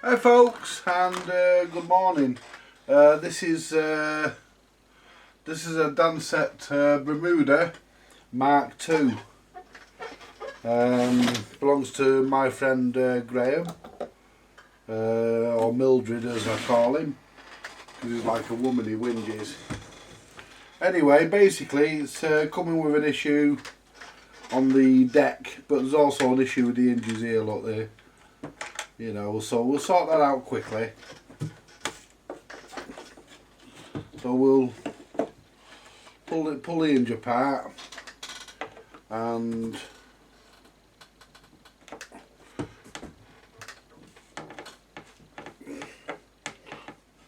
Hi folks, and good morning. This is a Dansette Bermuda Mark II. Belongs to my friend Graham, or Mildred as I call him, because he's like a woman, he whinges. Anyway, basically it's coming with an issue on the deck, but there's also an issue with the hinges here, look there. You know, so we'll sort that out quickly. So we'll pull the hinge apart and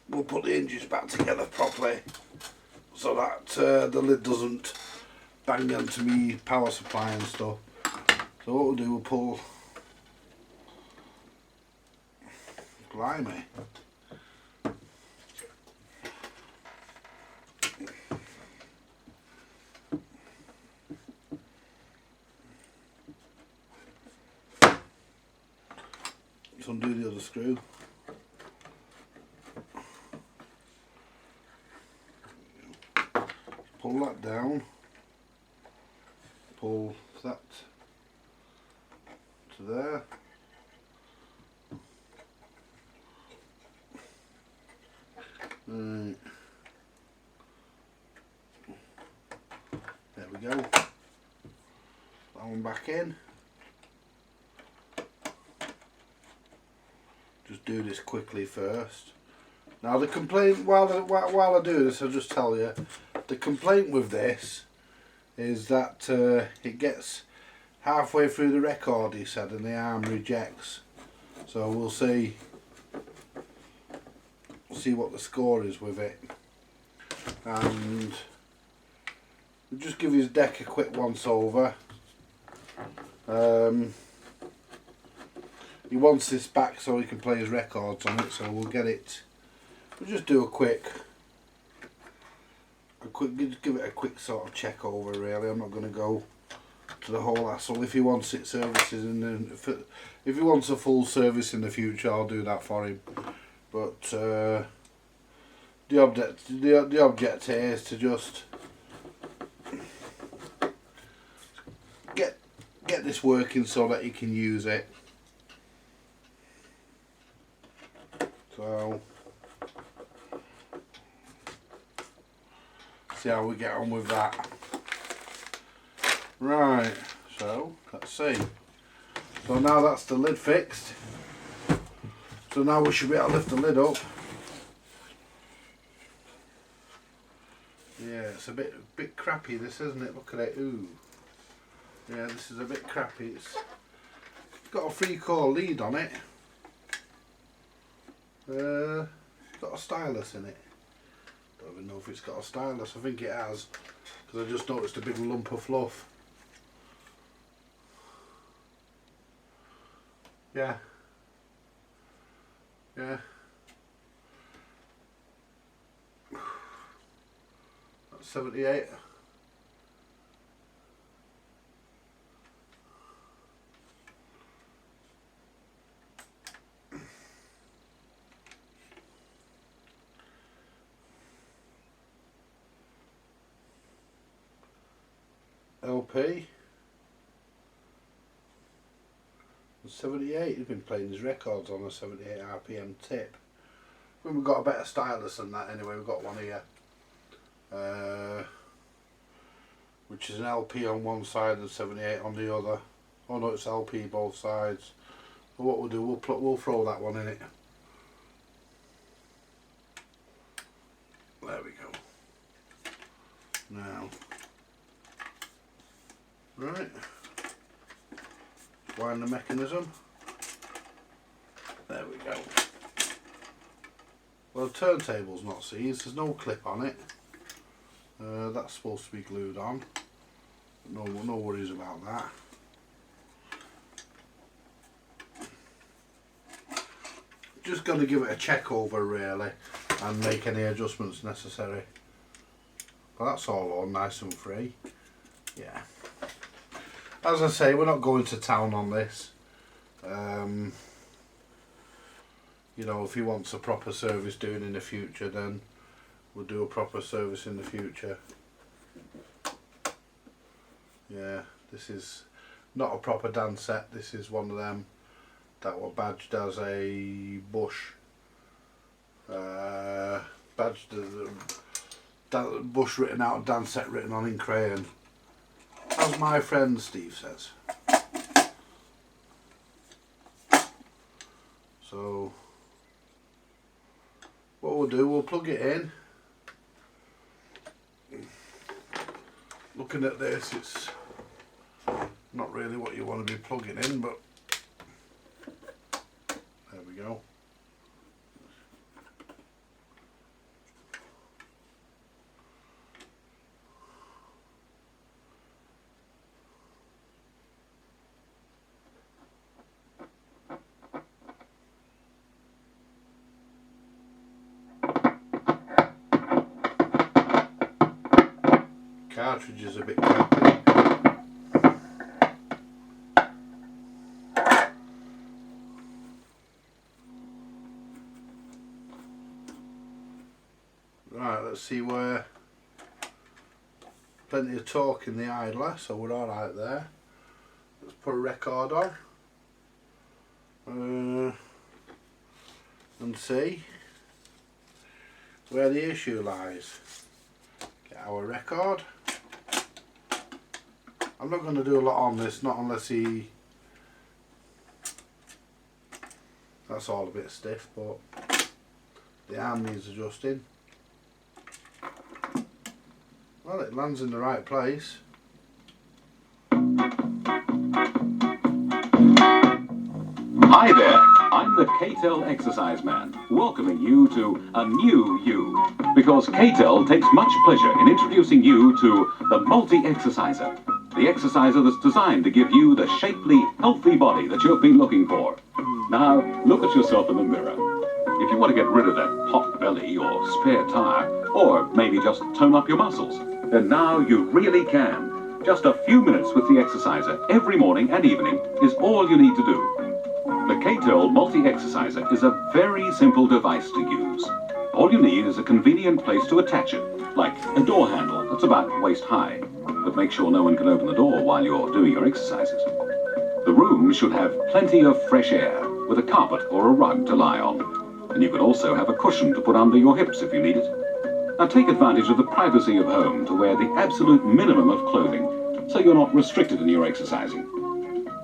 we'll put the hinges back together properly so that the lid doesn't bang onto me power supply and stuff. So what we'll do, we'll pull. Blimey. Let's undo the other screw. Pull that down. Pull that to there. Right. There we go. That one back in. Just do this quickly first. Now the complaint, while I do this, I'll just tell you, the complaint with this is that it gets halfway through the record, he said, and the arm rejects. So we'll see what the score is with it, and we'll just give his deck a quick once over. He wants this back so he can play his records on it, so we'll get it. We'll just do a quick give it a quick sort of check over really. I'm not going to go to the whole hassle. If he wants it services if he wants a full service in the future, I'll do that for him. But the object here is to just get this working so that you can use it. So see how we get on with that. Right, so let's see. So now that's the lid fixed. So now we should be able to lift the lid up. Yeah, it's a bit crappy this, isn't it? Look at it. Ooh. Yeah, this is a bit crappy. It's got a 3-core lead on it. Got a stylus in it. Don't even know if it's got a stylus. I think it has, because I just noticed a big lump of fluff. Yeah. Yeah. That's 78. LP 78. He's been playing his records on a 78 RPM tip. When we've got a better stylus than that anyway. We've got one here, which is an LP on one side and 78 on the other. Oh no, it's LP both sides. So what we'll do, we'll throw that one in it. There we go. Now, right, wind the mechanism. There we go. Well, the turntable's not seized, there's no clip on it. That's supposed to be glued on. No worries about that. Just got to give it a check over really and make any adjustments necessary. Well, that's all on nice and free. Yeah. As I say, we're not going to town on this. you know, if he wants a proper service doing in the future, then we'll do a proper service in the future. Yeah, this is not a proper Dansette. This is one of them that were badged as a bush. Badged as bush written out, Dansette written on in crayon. As my friend Steve says. So what we'll do, we'll plug it in. Looking at this, it's not really what you want to be plugging in, but there we go. Cartridge is a bit crappy. Right, let's see where. Plenty of torque in the idler, so we're alright there. Let's put a record on and see where the issue lies. Get our record. I'm not going to do a lot on this, not unless he... That's all a bit stiff, but the arm needs adjusting. Well, it lands in the right place. Hi there, I'm the KTEL Exercise Man, welcoming you to a new you. Because KTEL takes much pleasure in introducing you to the Multi-Exerciser. The exerciser that's designed to give you the shapely, healthy body that you've been looking for. Now, look at yourself in the mirror. If you want to get rid of that pot belly or spare tire, or maybe just tone up your muscles, then now you really can. Just a few minutes with the exerciser every morning and evening is all you need to do. The KTEL Multi-Exerciser is a very simple device to use. All you need is a convenient place to attach it, like a door handle that's about waist high. But make sure no one can open the door while you're doing your exercises. The room should have plenty of fresh air, with a carpet or a rug to lie on. And you can also have a cushion to put under your hips if you need it. Now take advantage of the privacy of home to wear the absolute minimum of clothing, so you're not restricted in your exercising.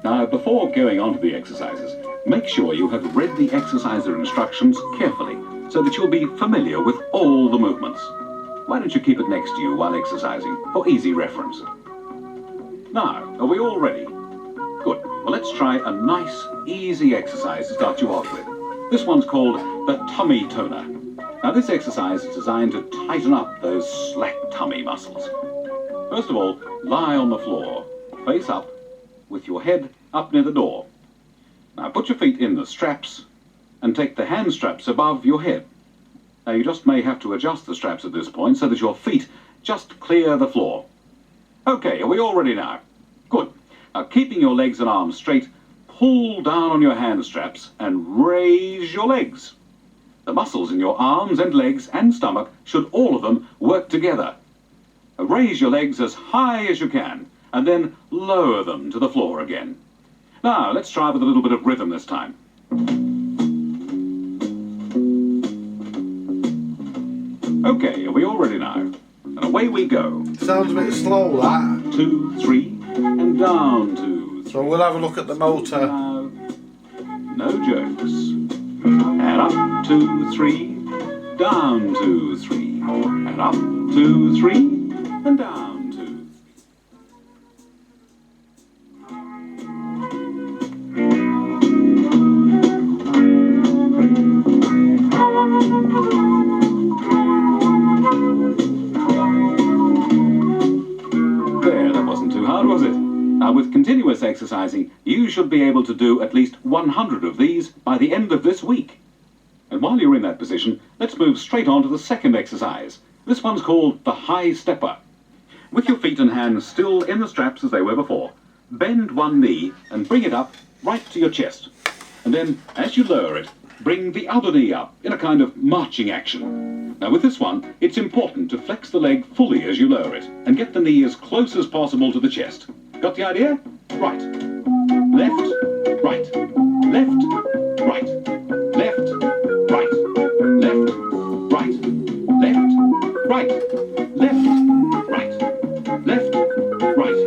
Now, before going on to the exercises, make sure you have read the exerciser instructions carefully, so that you'll be familiar with all the movements. Why don't you keep it next to you while exercising, for easy reference? Now, are we all ready? Good. Well, let's try a nice, easy exercise to start you off with. This one's called the tummy toner. Now, this exercise is designed to tighten up those slack tummy muscles. First of all, lie on the floor, face up, with your head up near the door. Now, put your feet in the straps, and take the hand straps above your head. Now, you just may have to adjust the straps at this point so that your feet just clear the floor. Okay, are we all ready now? Good. Now, keeping your legs and arms straight, pull down on your hand straps and raise your legs. The muscles in your arms and legs and stomach should all of them work together. Now, raise your legs as high as you can and then lower them to the floor again. Now, let's try with a little bit of rhythm this time. Okay, are we all ready now? And away we go. Sounds a bit slow, that. 2, 3, and down 2, 3. So we'll have a look at the motor. Now, no jokes. And up 2, 3, down 2, 3, and up 2, 3, and down 2. Now, with continuous exercising, you should be able to do at least 100 of these by the end of this week. And while you're in that position, let's move straight on to the second exercise. This one's called the high stepper. With your feet and hands still in the straps as they were before, bend one knee and bring it up right to your chest. And then, as you lower it, bring the other knee up in a kind of marching action. Now with this one, it's important to flex the leg fully as you lower it and get the knee as close as possible to the chest. Got the idea? Right. Left, right. Left, right. Left, right. Left, right. Left, right. Left, right. Left, right.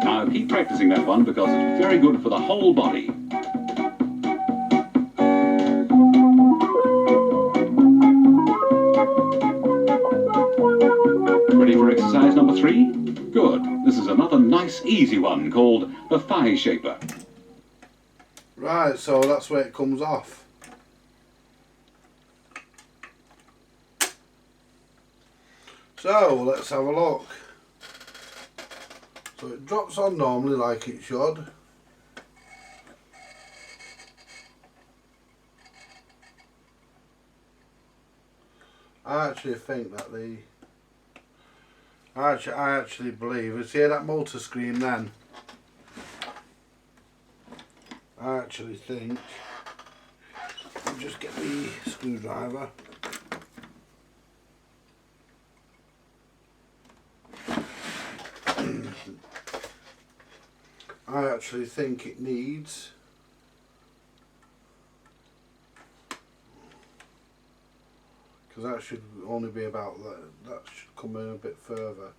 Now keep practicing that one because it's very good for the whole body. Ready for exercise number 3? Good. This is another nice easy one called the thigh shaper. Right, so that's where it comes off. So let's have a look. So it drops on normally like it should. I actually think that I actually believe, see that motor screen then? I actually think, I'll just get the screwdriver. I actually think it needs because that should only be about that should come in a bit further.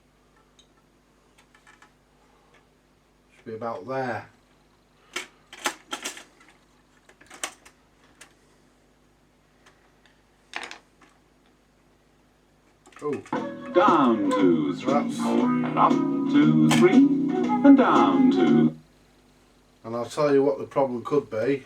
Should be about there. Oh. Down 2, 3, and up 2, 3, and down 2. And I'll tell you what the problem could be.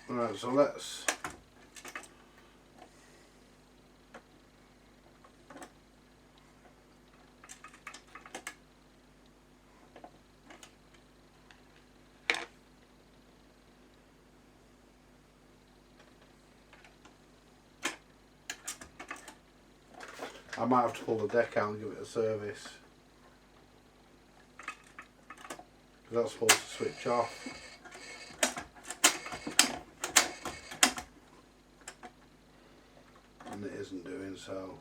Alright, so let's I might have to pull the deck out and give it a service. Because that's supposed to switch off. And it isn't doing so.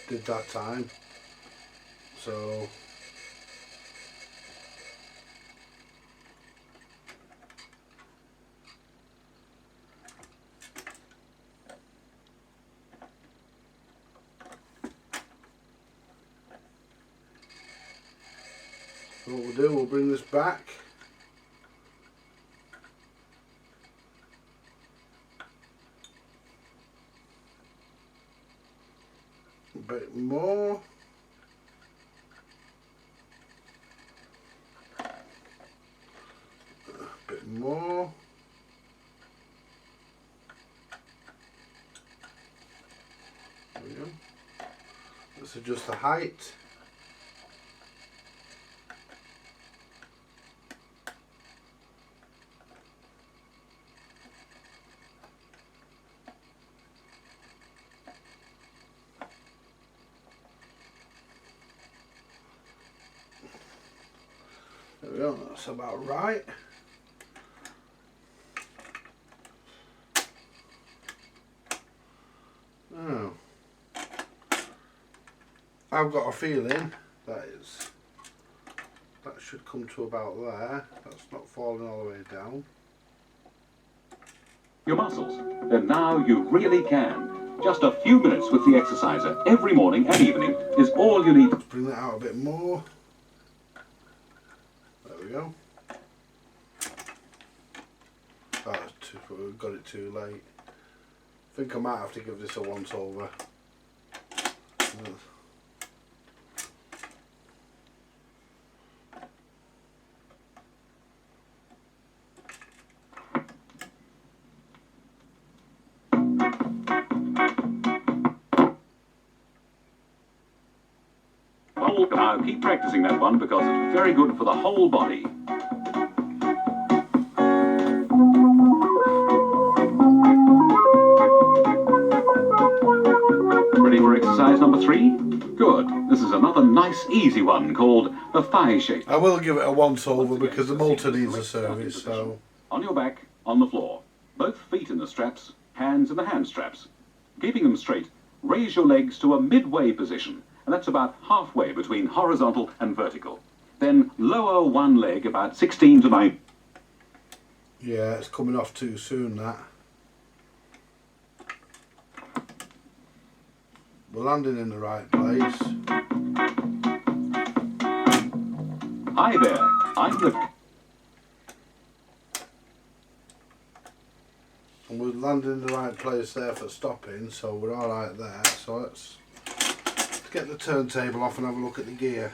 Did that time. So what we'll do, we'll bring this back. A bit more. A bit more. There we go. Let's adjust the height. There we go, that's about right. Now, I've got a feeling that should come to about there. That's not falling all the way down. Your muscles. Then now you really can. Just a few minutes with the exerciser every morning and evening is all you need. Bring that out a bit more. There we go. Oh, we've got it too late. I think I might have to give this a once over. Now keep practicing that one because it's very good for the whole body. 3? Good. This is another nice easy one called the thigh shape. I will give it a once over because the motor needs a service, so... On your back, on the floor. Both feet in the straps, hands in the hand straps. Keeping them straight, raise your legs to a midway position, and that's about halfway between horizontal and vertical. Then lower one leg about 16 to 9. Yeah, it's coming off too soon, that. We're landing in the right place. Hi there, I'm the... And we're landing in the right place there for stopping, so we're alright there. So let's get the turntable off and have a look at the gear.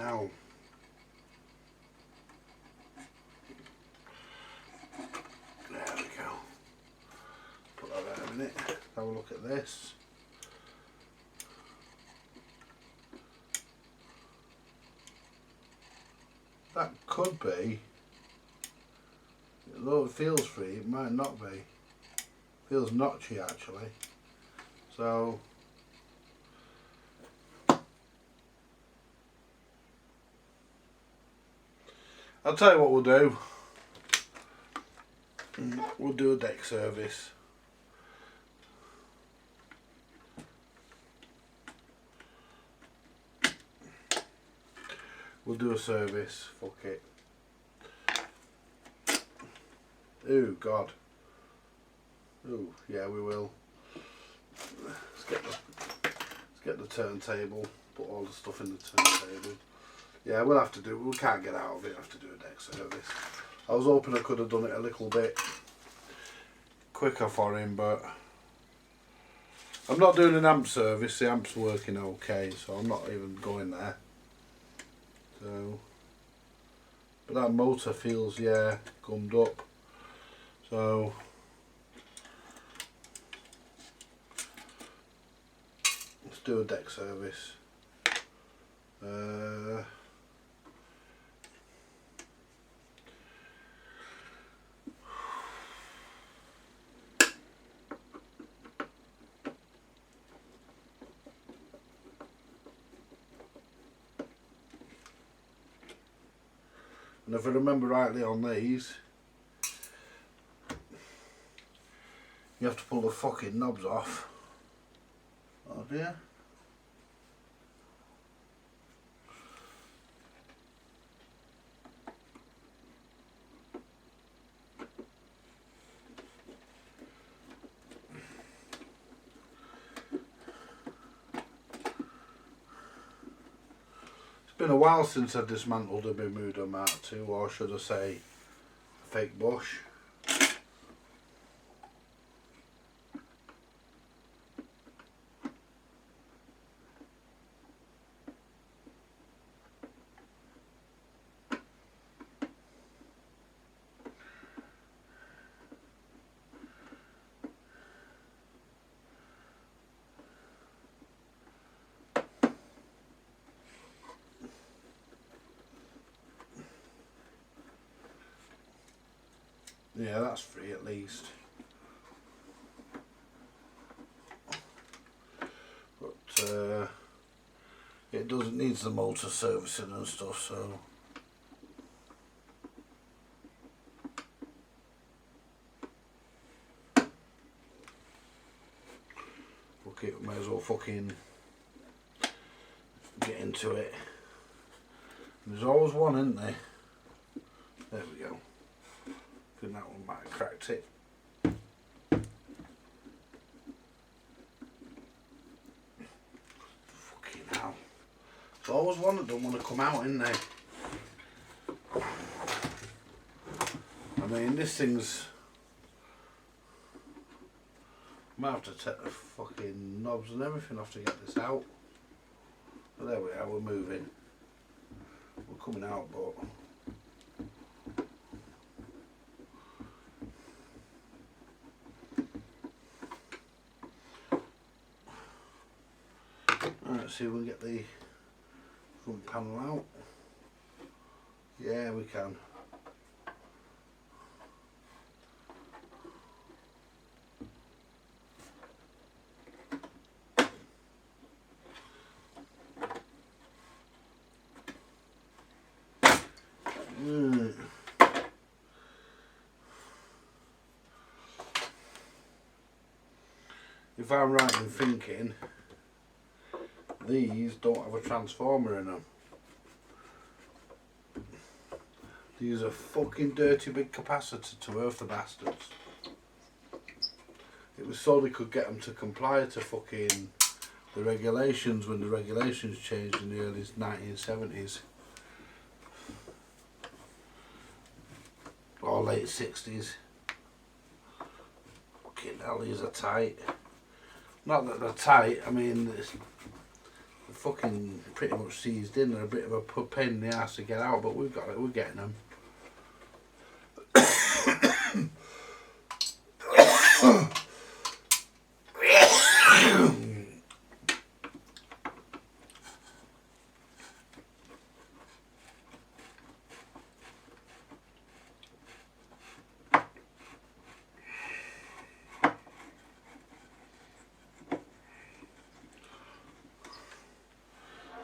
Ow. There we go. Put that there a minute. Have a look at this. That could be, although it feels free, it might not be. Feels notchy actually. So I'll tell you what we'll do. We'll do a deck service. We'll do a service, fuck it. Ooh, God. Ooh, yeah, we will. Let's get the turntable, put all the stuff in the turntable. Yeah, we'll have to do, we can't get out of it, we'll have to do a deck service. I was hoping I could have done it a little bit quicker for him, but I'm not doing an amp service, the amp's working okay, so I'm not even going there. So, but that motor feels, yeah, gummed up. So let's do a deck service. And if I remember rightly on these, you have to pull the fucking knobs off. Oh dear. It's been a while since I dismantled a Bermuda Mark II, or should I say a fake bush. Yeah, that's free at least. But it doesn't need the motor servicing and stuff, so fuck it, we may as well fucking get into it. There's always one, isn't there? There we go. I think that one might have cracked it. Fucking hell. There's always one that don't want to come out, isn't there? I mean, this thing's... I might have to take the fucking knobs and everything off to get this out. But there we are, we're moving. We're coming out, but... Let's see if we can get the front panel out. Yeah, we can. if I'm right in thinking, these don't have a transformer in them. These are fucking dirty big capacitor to earth, the bastards. It was so they could get them to comply to fucking the regulations when the regulations changed in the early 1970s. Or late 60s. Fucking hell, these are tight. Not that they're tight, I mean, they're fucking pretty much seized in. They're a bit of a pain in the ass to get out, but we've got it, we're getting them.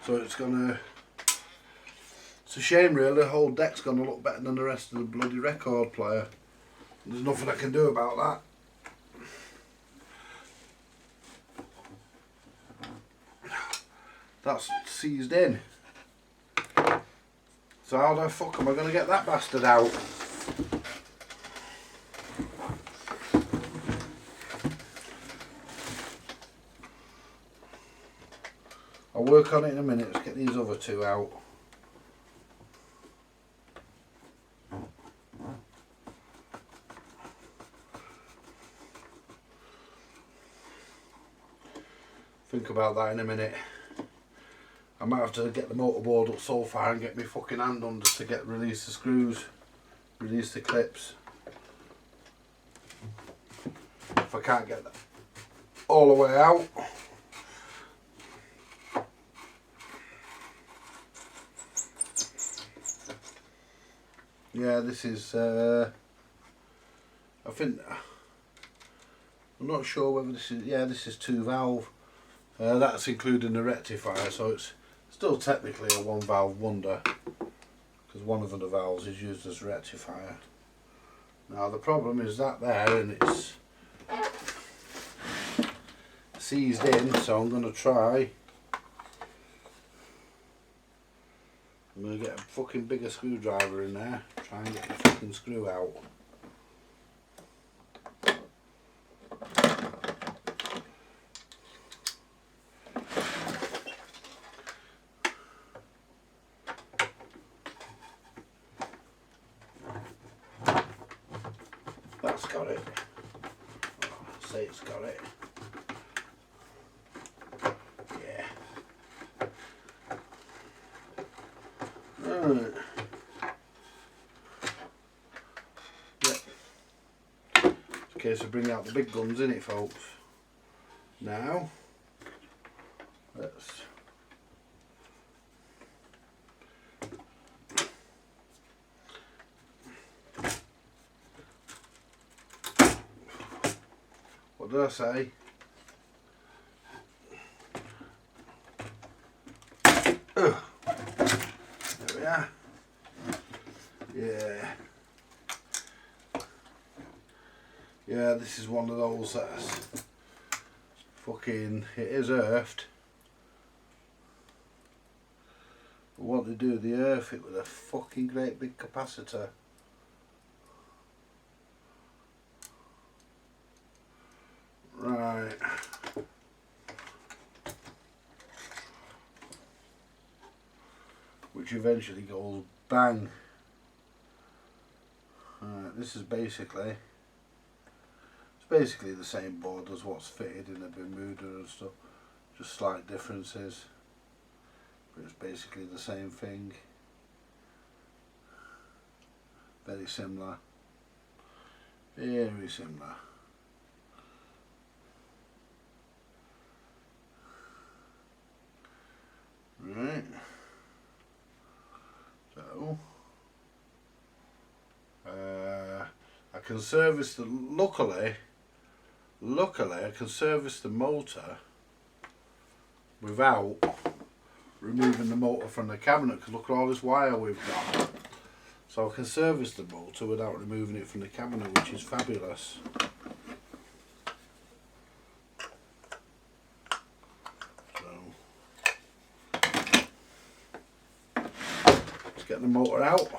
So it's a shame really, the whole deck's gonna look better than the rest of the bloody record player. There's nothing I can do about that. That's seized in. So how the fuck am I gonna get that bastard out? I'll work on it in a minute. Let's get these other two out. Think about that in a minute. I might have to get the motorboard up so far and get my fucking hand under to release the screws, release the clips. If I can't get that all the way out. Yeah, this is, I think, I'm not sure whether this is, yeah, this is 2 valve. That's including the rectifier, so it's still technically a 1 valve wonder, because one of the valves is used as rectifier. Now the problem is that there, and it's seized in, so I'm going to try. I'm going to get a fucking bigger screwdriver in there, try and get the fucking screw out. That's got it. I'll say it's got it. Yeah. Right. Yeah. It's a case of bringing out the big guns, isn't it, folks? Now, let's what did I say? There we are. Yeah. Yeah, this is one of those that's fucking, it is earthed. But what they do, they earth it with a fucking great big capacitor. Right. Which eventually goes bang. Right, this is basically, it's basically the same board as what's fitted in the Bermuda and stuff, just slight differences, but it's basically the same thing. Very similar. Very similar. Right. So I can service the, luckily I can service the motor without removing the motor from the cabinet, because look at all this wire we've got. So I can service the motor without removing it from the cabinet, which is fabulous. get the motor out.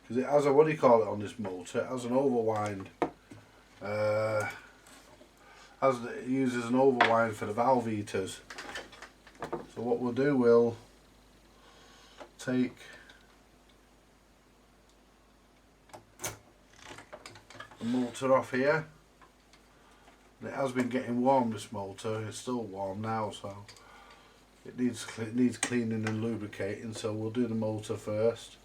Because it has a, what do you call it on this motor? It has an overwind. It uses an overwind for the valve heaters. So what we'll do, we'll take the motor off here. And it has been getting warm, this motor. It's still warm now, so it needs cleaning and lubricating. So we'll do the motor first.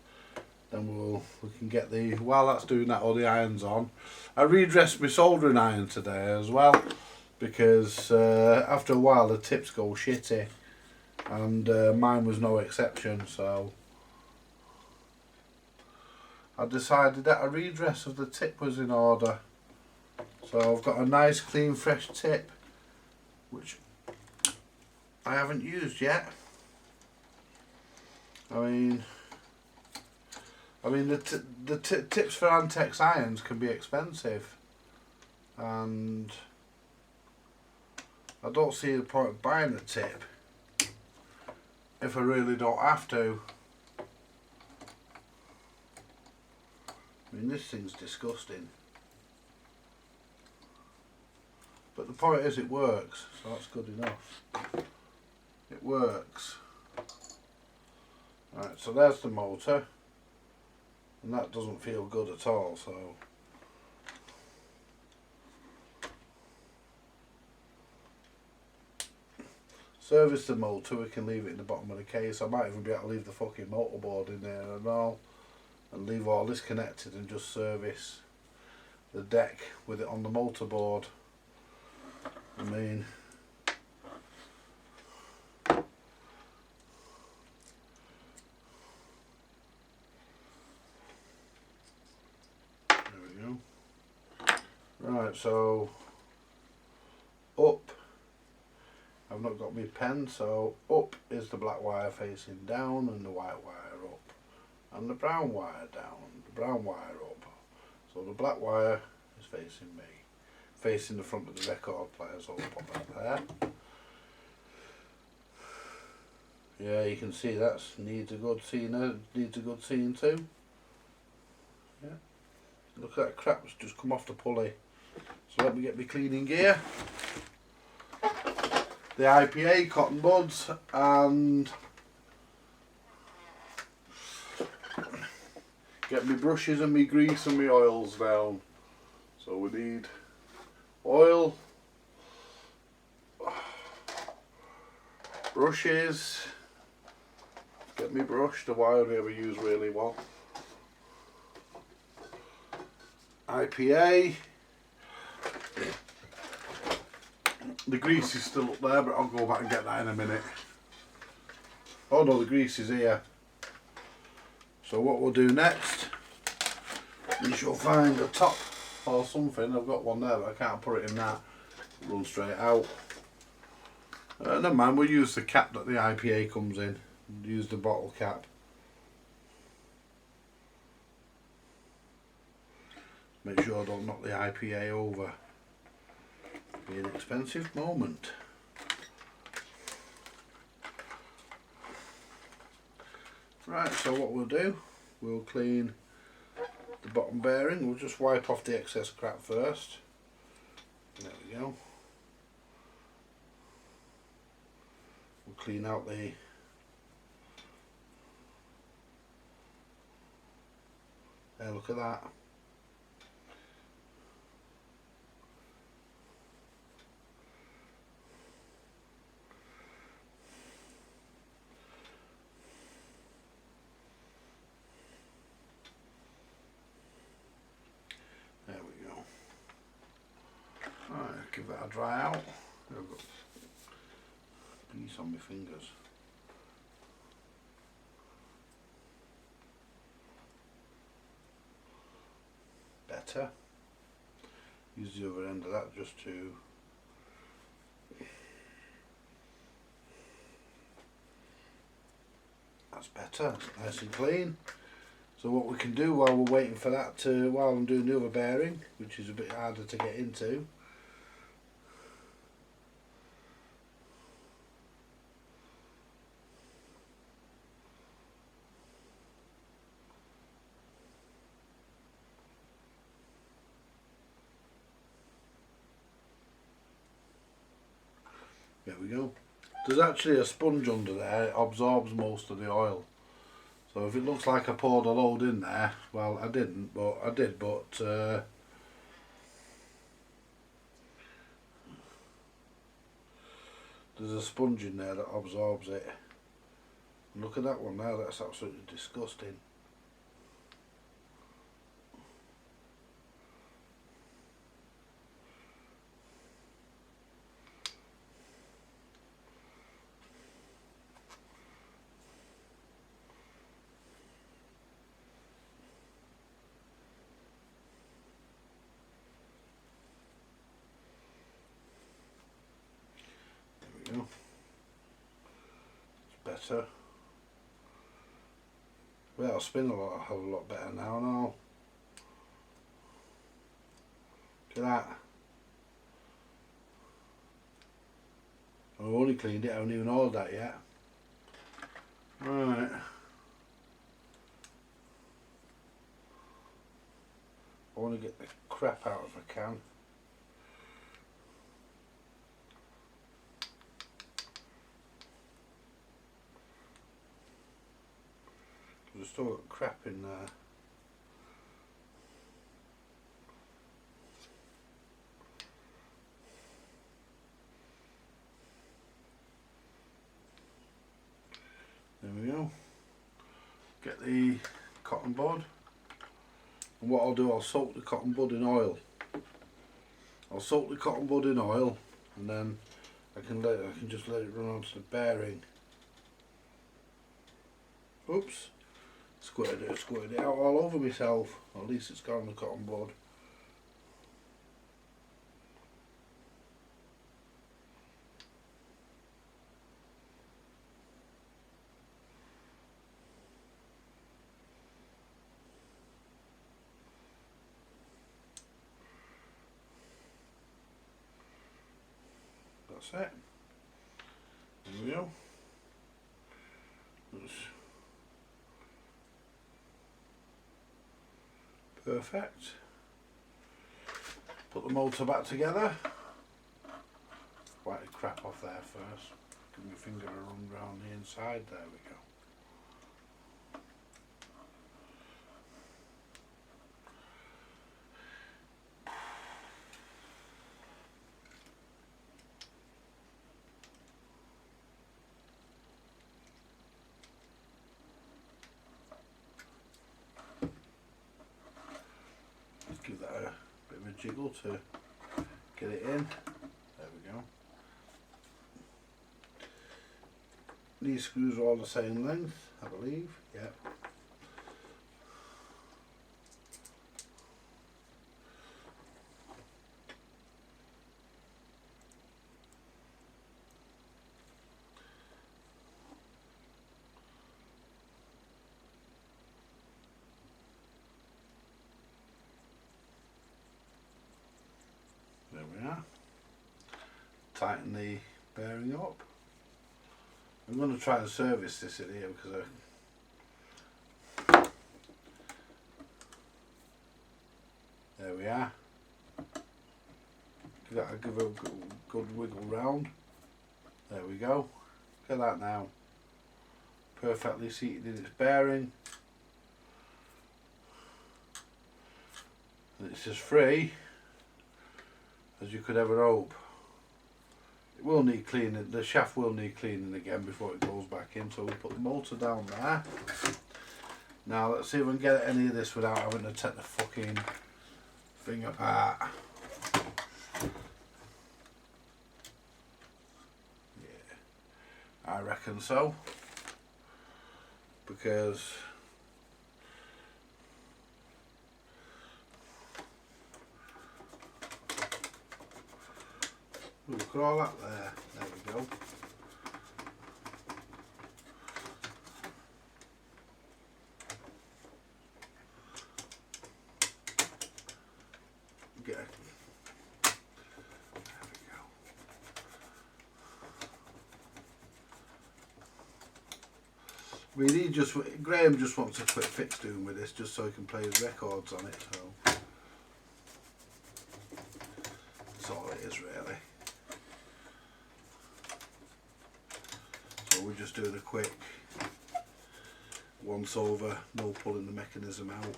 Then we can get the, while that's doing that, all the irons on. I redressed my soldering iron today as well, because after a while the tips go shitty, and mine was no exception. So I decided that a redress of the tip was in order. So I've got a nice clean fresh tip, which I haven't used yet. I mean the tips for Antex irons can be expensive, and I don't see the point of buying a tip if I really don't have to. I mean, this thing's disgusting, but the point is it works, so that's good enough. It works. Right, so there's the motor. And that doesn't feel good at all, so service the motor, we can leave it in the bottom of the case. I might even be able to leave the fucking motor board in there and all, and leave all this connected and just service the deck with it on the motor board. I mean, right, so up, I've not got my pen, so up is the black wire facing down and the white wire up, and the brown wire down, the brown wire up. So the black wire is facing me, facing the front of the record player, so I'll put that there. Yeah, you can see that needs a good seeing too. Yeah, look at that crap that's just come off the pulley. So let me get my cleaning gear, the IPA cotton buds, and get my brushes and my grease and my oils down. So we need oil, brushes, get my brush, the wire I never use really well, IPA. The grease is still up there, but I'll go back and get that in a minute. Oh no, the grease is here. So what we'll do next, we shall find a top or something. I've got one there, but I can't put it in that. Run straight out. Never mind, we'll use the cap that the IPA comes in. Use the bottle cap. Make sure I don't knock the IPA over. Be an expensive moment. Right, so what we'll do, we'll clean the bottom bearing. We'll just wipe off the excess crap first. There we go. We'll clean out the there, look at that. Give that a dry out. I've got grease on my fingers. Better. Use the other end of that just to that's better, nice and clean. So what we can do while we're waiting for that to, while I'm doing the other bearing, which is a bit harder to get into, there we go. There's actually a sponge under there, it absorbs most of the oil. So if it looks like I poured a load in there, well I didn't, but I did, but there's a sponge in there that absorbs it. And look at that one now, that's absolutely disgusting. It's better. Well, it'll spin a lot better now and all. Look at that. I've only cleaned it, I haven't even oiled that yet. Right. I want to get the crap out if I can. There's still got crap in there. There we go. Get the cotton bud. And what I'll do, I'll soak the cotton bud in oil. I'll soak the cotton bud in oil, and then I can just let it run onto the bearing. Oops. Squirted it out all over myself. At least it's gone on the cotton bud. That's it. There we go. That's perfect. Put the motor back together. Wipe the crap off there first. Give my finger a run round the inside. There we go. Give that a bit of a jiggle to get it in. There we go. These screws are all the same length, I believe. Yep. There we are. Tighten the bearing up. I'm going to try and service this in here because there we are. Give it a good wiggle round. There we go. Look at that now. Perfectly seated in its bearing. And it's as free as you could ever hope. It will need cleaning, the shaft will need cleaning again before it goes back in, so we'll put the motor down there. Now let's see if we can get any of this without having to take the fucking thing apart. Yeah, I reckon so, because look at all that there. There we go. get there we go. I mean, Graham just wants a quick fix doing with this, just so he can play his records on it. So that's all it is, really. So we're just doing a quick once over, no pulling the mechanism out.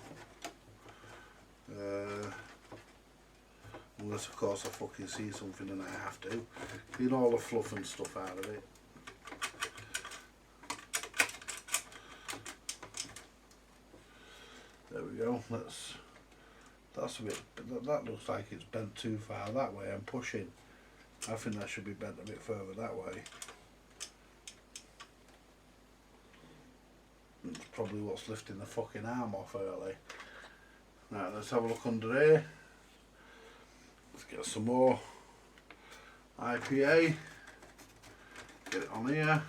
Unless of course I fucking see something and I have to. Clean all the fluff and stuff out of it. There we go. That's a bit. That looks like it's bent too far that way. I'm pushing. I think that should be bent a bit further that way. It's probably what's lifting the fucking arm off early. Right, let's have a look under here. Let's get some more IPA. Get it on here.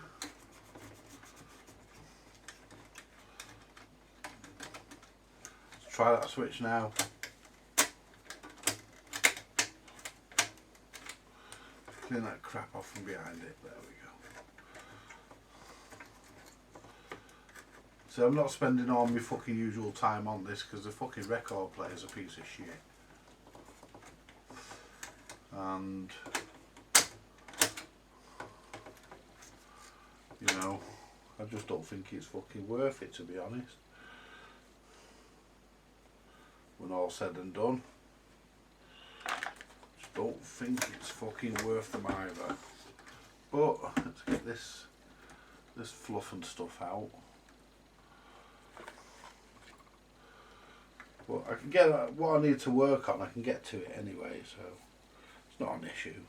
Let's try that switch now. Clean that crap off from behind it. There we go. So I'm not spending all my fucking usual time on this because the fucking record player's a piece of shit. And you know, I just don't think it's fucking worth it, to be honest. When all said and done, just don't think it's fucking worth them either. But let's get this fluff and stuff out. But I can get what I need to work on. I can get to it anyway, so it's not an issue.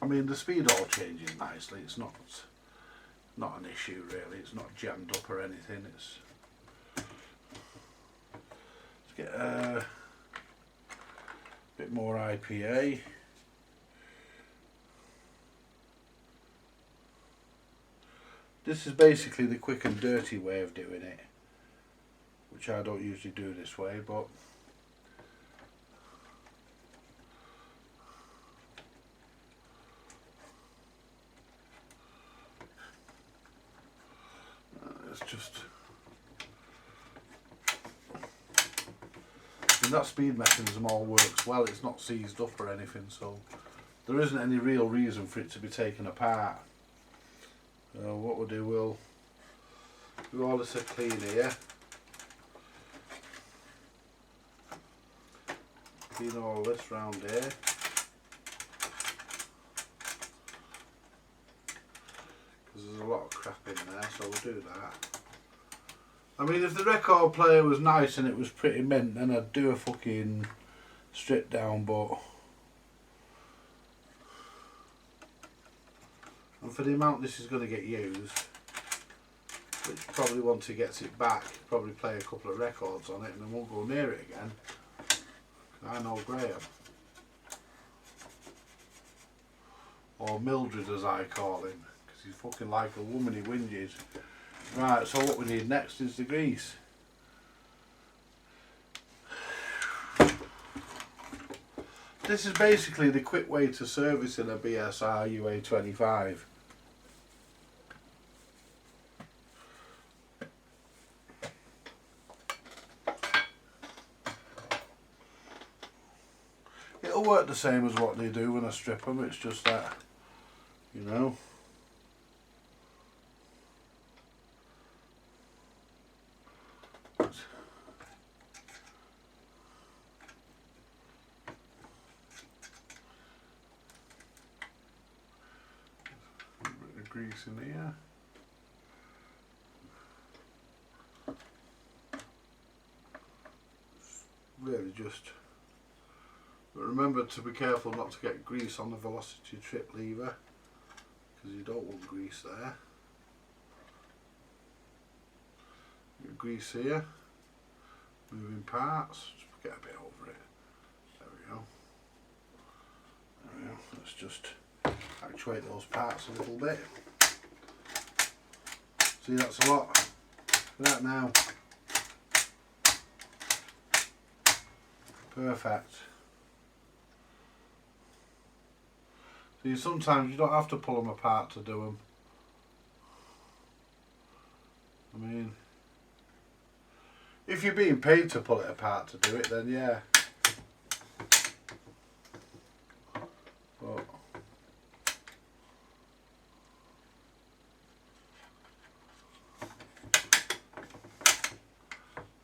I mean, the speed all changes nicely. It's not an issue really. It's not jammed up or anything. Let's get a bit more IPA. This is basically the quick and dirty way of doing it, which I don't usually do this way, but it's just, and that speed mechanism all works well. It's not seized up or anything, so there isn't any real reason for it to be taken apart. So what we'll do, we'll do all this clean here. Clean all this round here. Because there's a lot of crap in there, so we'll do that. I mean, if the record player was nice and it was pretty mint, then I'd do a fucking strip down, but and for the amount this is going to get used, which probably once he gets it back, probably play a couple of records on it and then won't go near it again. I know Graham. Or Mildred as I call him, because he's fucking like a woman, he whinges. Right, so what we need next is the grease. This is basically the quick way to service in a BSR UA25. It'll work the same as what they do when I strip them, it's just that, you know. Grease in here. Really just, but remember to be careful not to get grease on the velocity trip lever, because you don't want grease there. Your grease here, moving parts, just get a bit over it. There we go. There we go. Let's just actuate those parts a little bit. See, that's a lot for that now. Perfect. See, sometimes you don't have to pull them apart to do them. I mean, if you're being paid to pull it apart to do it, then yeah. But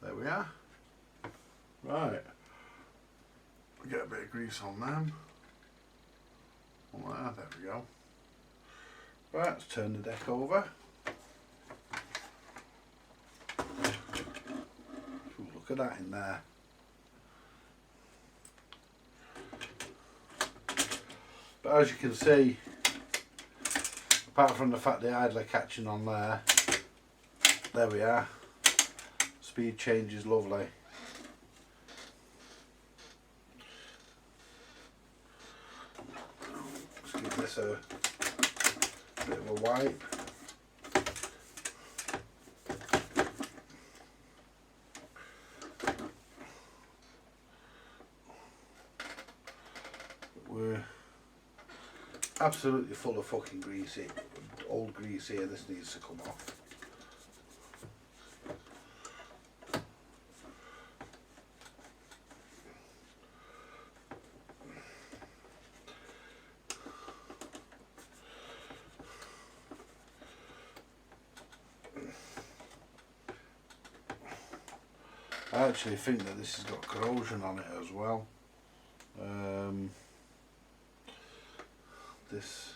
there we are. Right. Get a bit of grease on them. There we go. Right, let's turn the deck over. Ooh, look at that in there. But as you can see, apart from the fact the idler catching on there we are. Speed change is lovely. Let's give this a bit of a wipe. We're absolutely full of fucking grease, old grease here. This needs to come off. I actually think that this has got corrosion on it as well. This,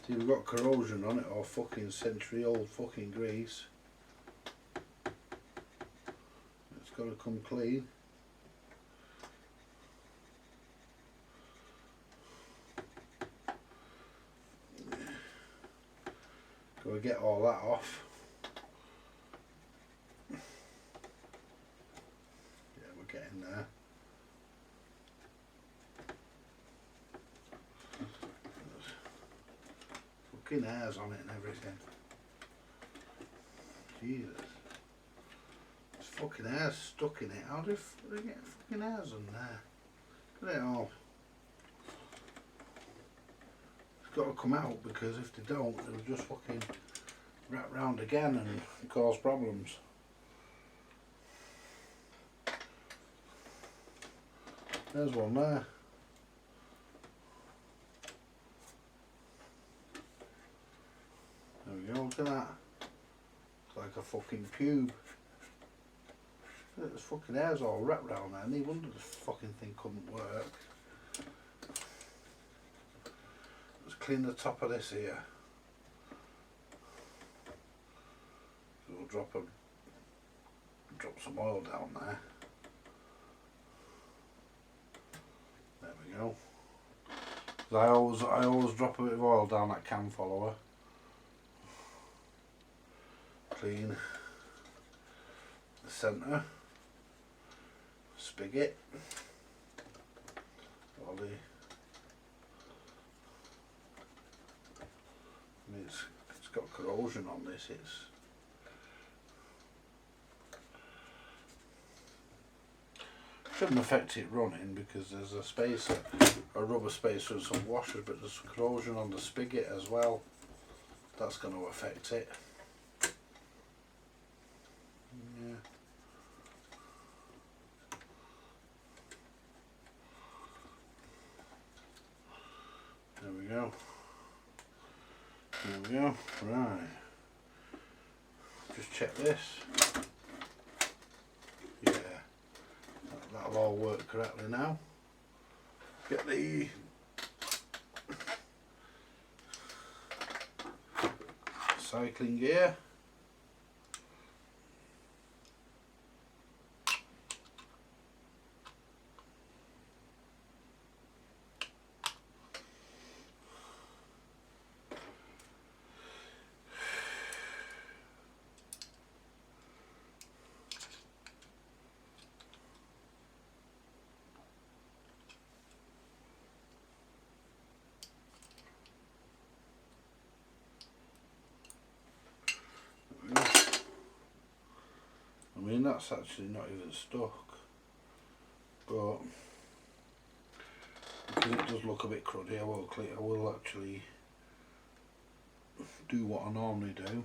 see, we've got corrosion on it, or fucking century old fucking grease. It's got to come clean. Got to get all that off. Yeah, we're getting there. Fucking hairs on it and everything. Jesus. There's fucking hairs stuck in it. How do they get fucking hairs on there? Look at it all. It's got to come out, because if they don't, it'll just fucking wrap round again and cause problems. There's one there. There we go, look at that. It's like a fucking pube. Look, there's fucking hairs all wrapped round there. No wonder the fucking thing couldn't work. Let's clean the top of this here. So we'll drop some oil down there. There we go. I always drop a bit of oil down that cam follower. Clean the centre spigot. All the, I mean, it's got corrosion on this. Shouldn't affect it running, because there's a spacer, a rubber spacer and some washers, but there's corrosion on the spigot as well. That's going to affect it. Yeah. There we go. There we go. Right. Just check this. Yeah. That'll all work correctly now. Get the cycling gear. that's actually not even stuck, but because it does look a bit cruddy, I will actually do what I normally do.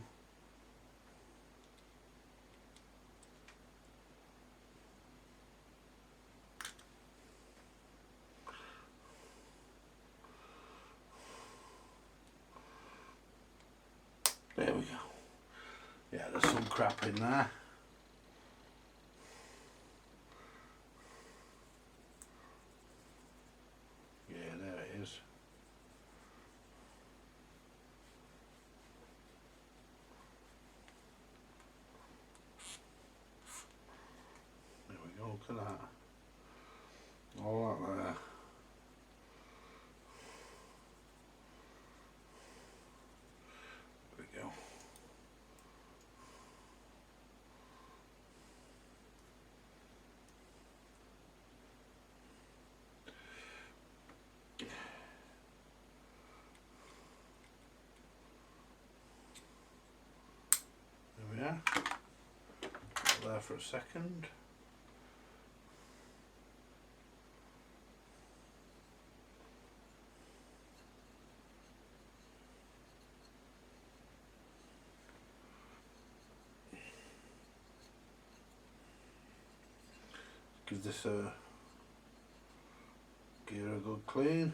There we go. Yeah, there's some crap in there. Yeah, there it is. There we go, look at that. All that there. There we go. There we are. Put there for a second. Give this a gear a good clean.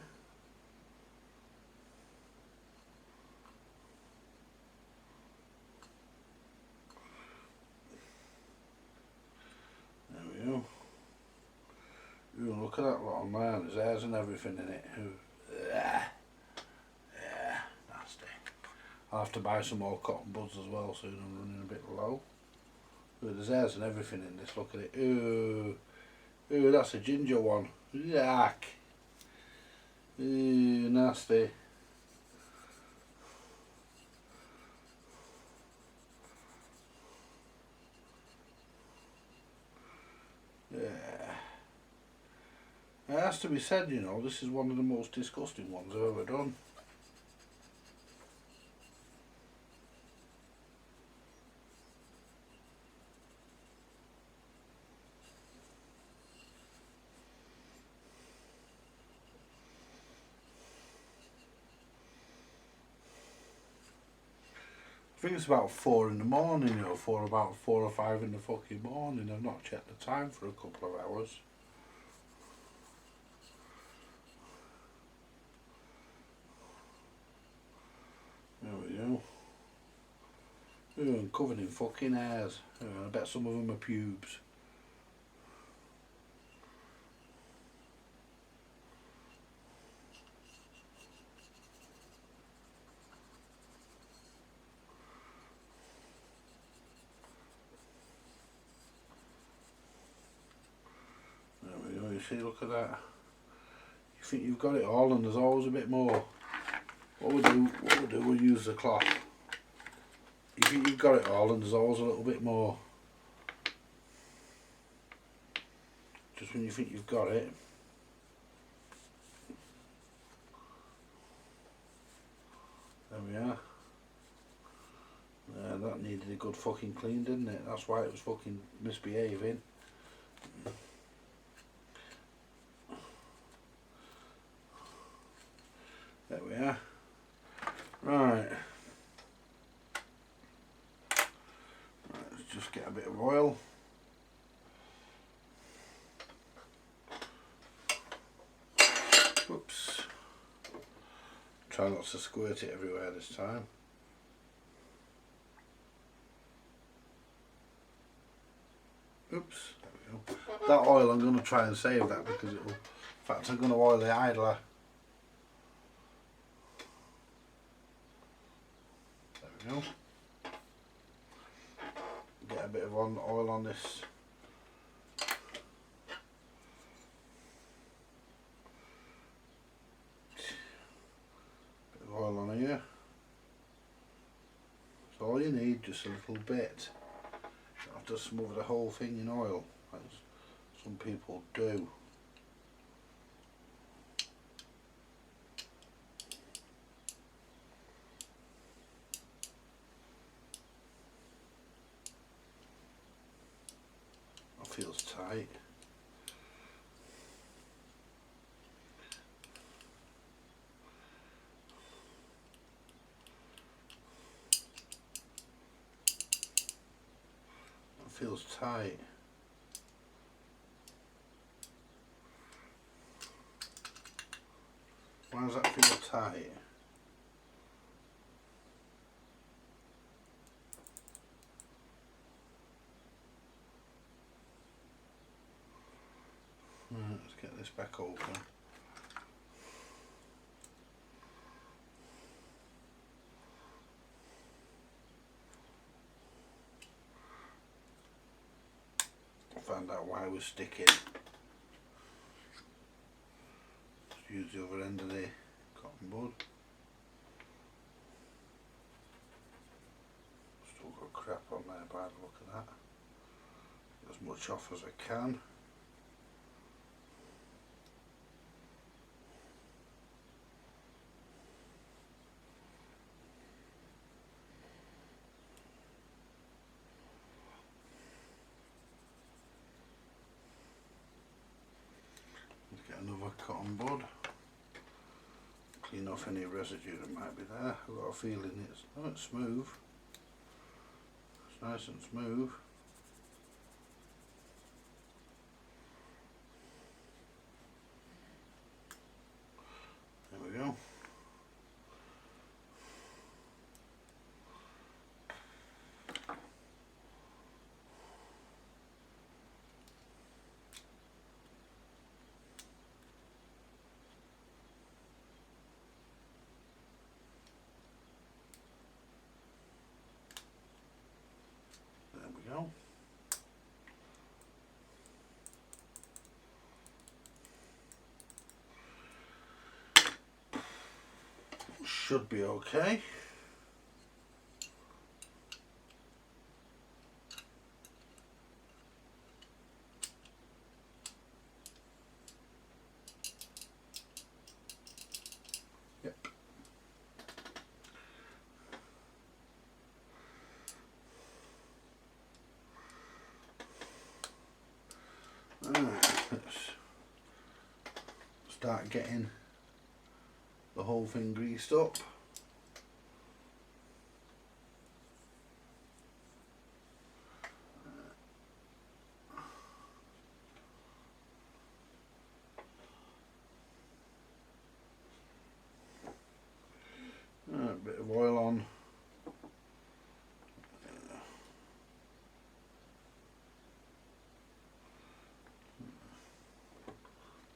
There we go. Ooh, look at that lot on there, there's hairs and everything in it. Ooh. Yeah, nasty. I'll have to buy some more cotton buds as well soon, I'm running a bit low. Ooh, there's hairs and everything in this, look at it. Ooh, ooh, that's a ginger one. Yuck. Ooh, nasty. Yeah. It has to be said, you know, this is one of the most disgusting ones I've ever done. I think it's about 4 in the morning, you know, about 4 or 5 in the fucking morning. I've not checked the time for a couple of hours. There we go. Ooh, and covered in fucking hairs. I bet some of them are pubes. There we go, you see, look at that. You think you've got it all and there's always a bit more. What we'll do, we'll use the cloth. You think you've got it all and there's always a little bit more. Just when you think you've got it. There we are. That needed a good fucking clean, didn't it? That's why it was fucking misbehaving. There we are. Right. Let's just get a bit of oil. Oops. Try not to squirt it everywhere this time. Oops, there we go. That oil, I'm going to try and save that because it'll, in fact I'm going to oil the idler. There we go. Get a bit of oil on this. Bit of oil on here. That's all you need, just a little bit. You don't have to smother the whole thing in oil, as some people do. tight. That feels tight. Why does that feel tight? Let's get this back open. Find out why we're sticking. Let's use the other end of the cotton bud. Still got crap on there by the look of that. Get as much off as I can. Another cotton bud, clean off any residue that might be there. I've got a feeling it's smooth, it's nice and smooth. There we go. Should be okay. Yep. Let's start getting the whole thing greased up. A bit of oil on.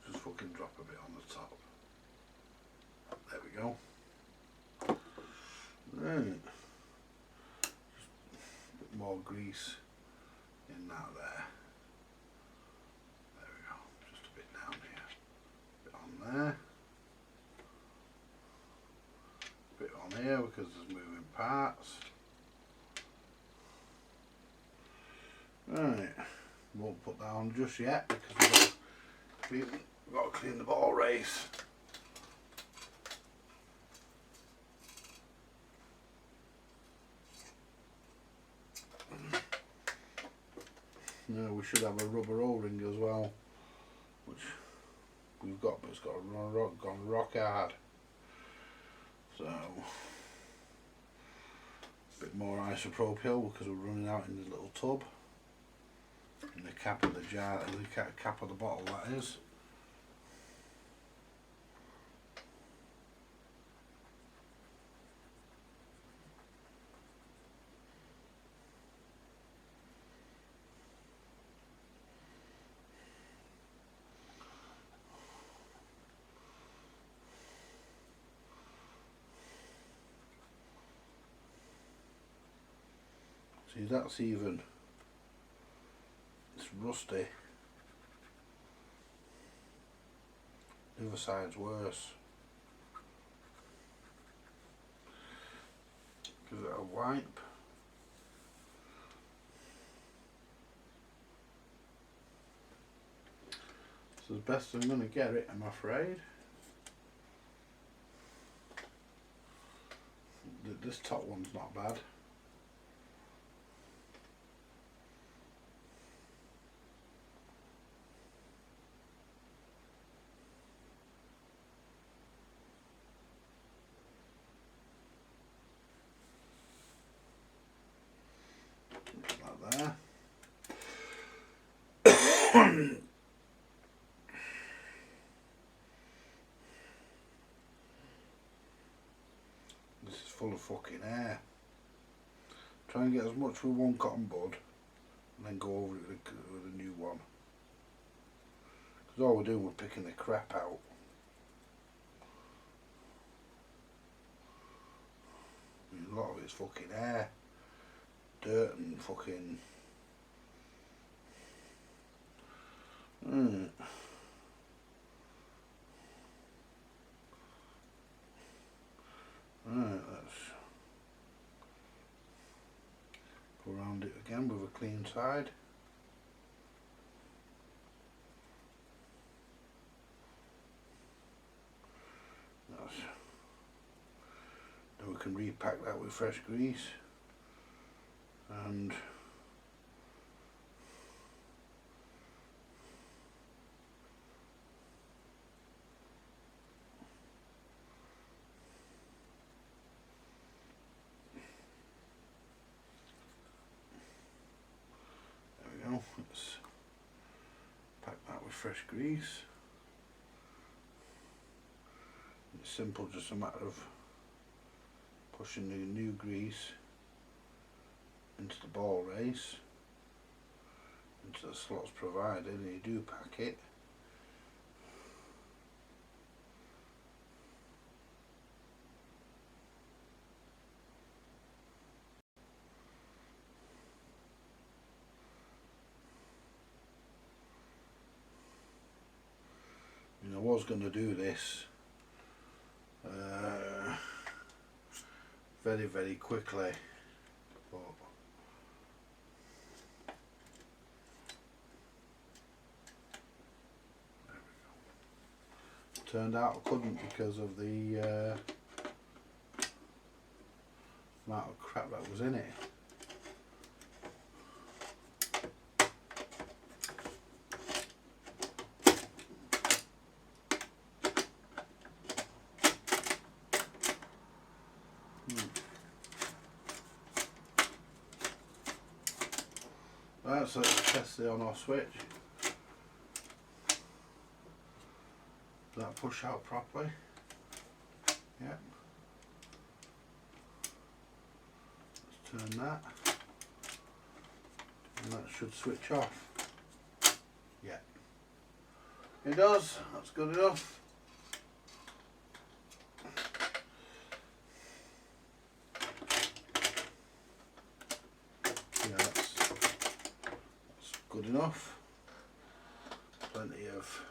Just fucking drop a bit on the top. There we go. Right. Just a bit more grease in that there. There we go. Just a bit down here. A bit on there. A bit on here because there's moving parts. Right. Won't put that on just yet because we've got to clean the ball race. No, we should have a rubber O-ring as well, which we've got, but it's got gone rock hard. So a bit more isopropyl because we're running out in the little tub, in the cap of the jar, the cap of the bottle that is. See, that's even, it's rusty. The other side's worse. Give it a wipe. It's as best I'm going to get it, I'm afraid. This top one's not bad. This is full of fucking air. Try and get as much with one cotton bud and then go over it with a new one. Because all we're doing, we're picking the crap out. I mean, a lot of it's fucking air. Dirt and fucking... Right, let's go around it again with a clean side. Then we can repack that with fresh grease, and there we go. Let's pack that with fresh grease. It's simple, just a matter of pushing the new grease into the ball race, into the slots provided, and you do pack it. I was going to do this very quickly, but there we go. Turned out I couldn't because of the amount of crap that was in it. Right, so let's test the on off switch. Does that push out properly? Yep. Let's turn that. And that should switch off. Yeah. It does, that's good enough. Good enough. Plenty of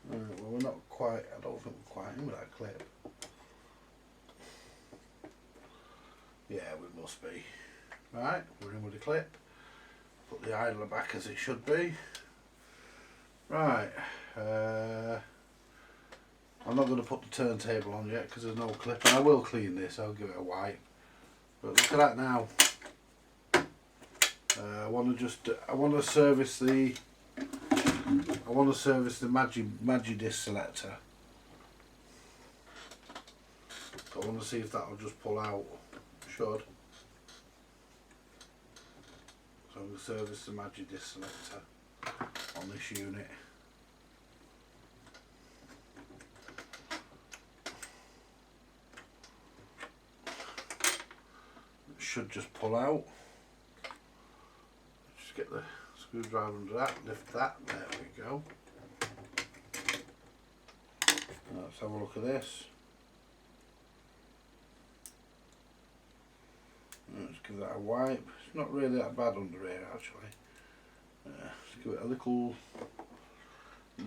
well, we're not quite, I don't think we're quite in with that clip. Yeah, we must be. Right, we're in with the clip. Put the idler back as it should be. Right, I'm not going to put the turntable on yet because there's no clip, and I will clean this, I'll give it a wipe. But look at that now. I want to service the Magi disc selector. So I want to see if that'll just pull out. Should. So I'm going to service the Magi disc selector on this unit. Should just pull out. Just get the screwdriver under that, lift that, there we go. Let's have a look at this. Let's give that a wipe. It's not really that bad under here actually. Let's give it a little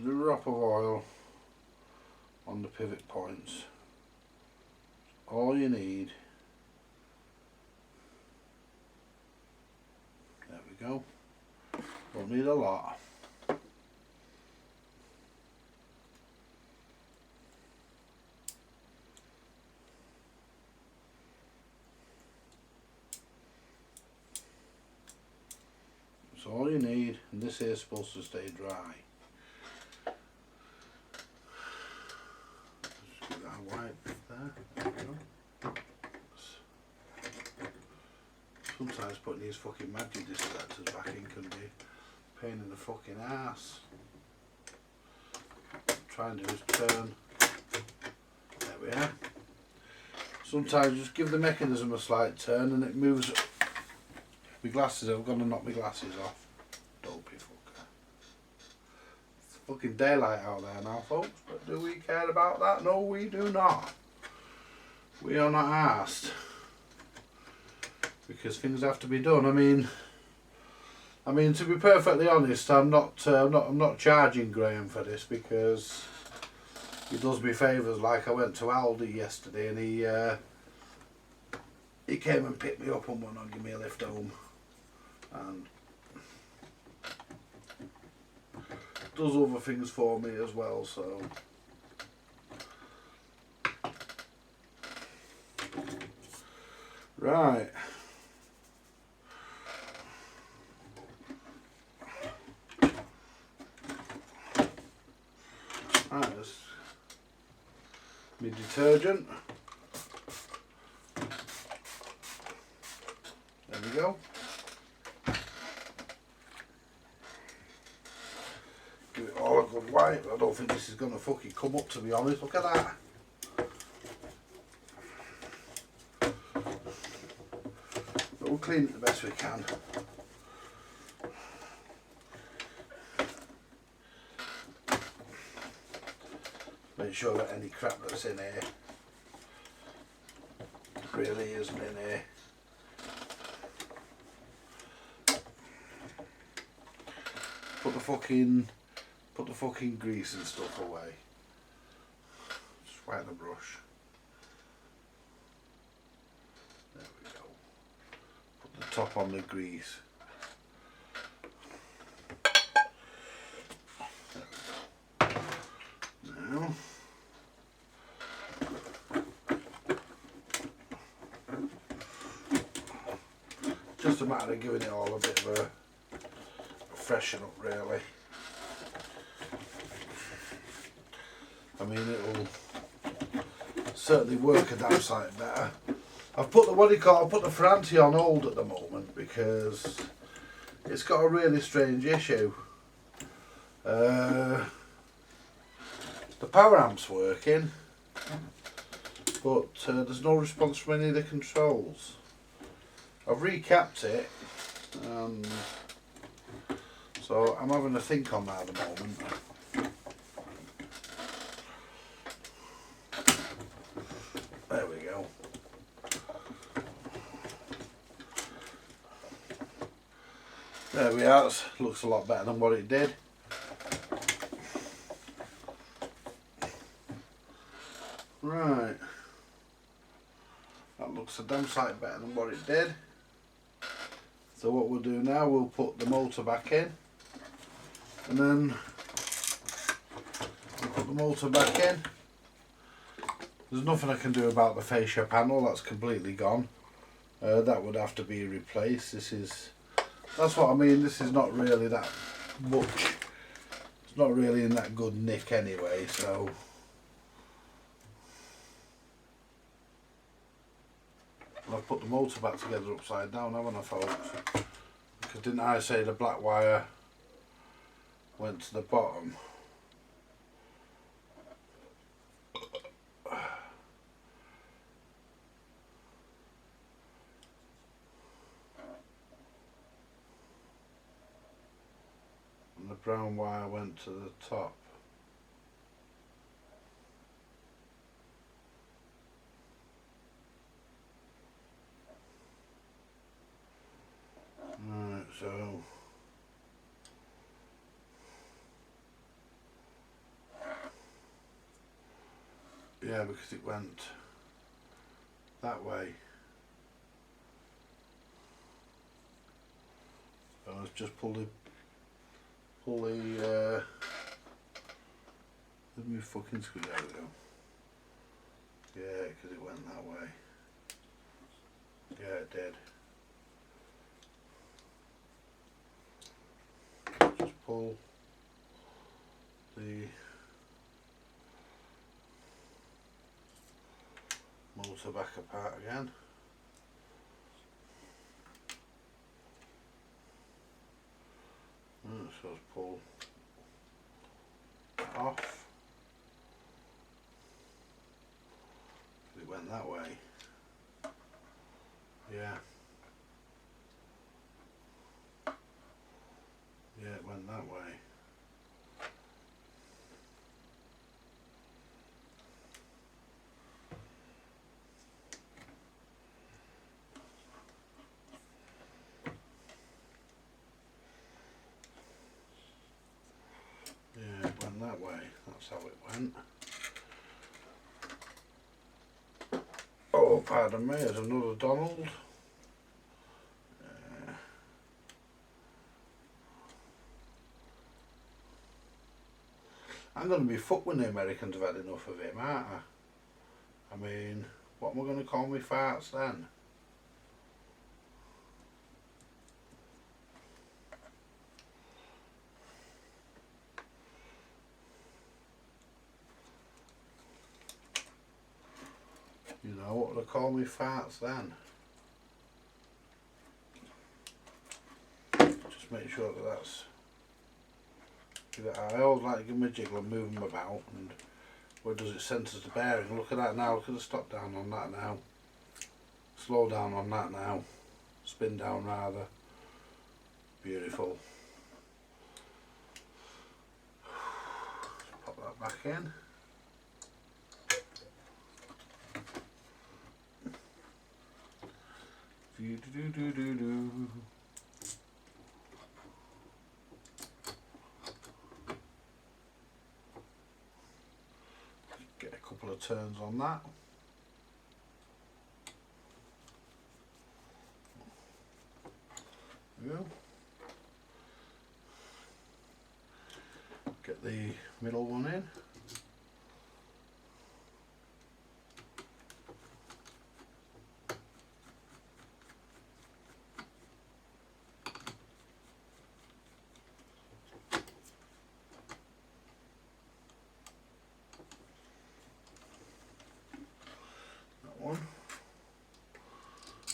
drop of oil on the pivot points. All you need. There we go. Don't need a lot. That's all you need, and this here is supposed to stay dry. Just these fucking magic selectors back in can be a pain in the fucking ass. Trying to just turn. There we are. Sometimes just give the mechanism a slight turn and it moves. My glasses, I've gone to knock my glasses off. Dopey fucker. It's fucking daylight out there now, folks, but do we care about that? No, we do not. We are not asked. Because things have to be done. I mean, to be perfectly honest, I'm not charging Graham for this because he does me favours. Like I went to Aldi yesterday and he came and picked me up and went on give me a lift home, and does other things for me as well. So right. Right, there's my detergent. There we go. Give it all a good wipe. I don't think this is going to fucking come up, to be honest. Look at that. But we'll clean it the best we can. Make sure that any crap that's in here really isn't in here. Put the fucking grease and stuff away. Just wipe the brush. There we go. Put the top on the grease. There we go. Now. Just a matter of giving it all a bit of a freshen up, really. I mean, it'll certainly work a damn sight better. I've put the I've put the Ferranti on hold at the moment because it's got a really strange issue. The power amp's working, but there's no response from any of the controls. I've recapped it, so I'm having a think on that at the moment. There we go. There we are. It looks a lot better than what it did. Right. That looks a damn sight better than what it did. So what we'll do now, we'll put the motor back in, and then we'll put the motor back in. There's nothing I can do about the fascia panel, that's completely gone. That would have to be replaced. That's what I mean, this is not really that much. It's not really in that good nick anyway, so. I've put the motor back together upside down, haven't I, folks? Because didn't I say the black wire went to the bottom? And the brown wire went to the top. Right, so yeah, because it went that way. So let's just pull the let me fucking screw. There we go. Yeah, because it went that way. Yeah, it did. Just pull the motor back apart again. So let's pull that off. It went that way. Yeah. Yeah, it went that way. Yeah, it went that way. That's how it went. Oh, pardon me, there's another Donald. I'm going to be fucked when the Americans have had enough of him, aren't I? I mean, what am I going to call me farts then? You know, what do they call me farts then? Just make sure that that's... I always like to give them a jiggle and move them about, and where does it centre the bearing? Look at that now, look at the stop down on that now. Slow down on that now. Spin down rather. Beautiful. Just pop that back in. Do-do-do-do-do. Get a couple of turns on that. There we go. Get the middle one in.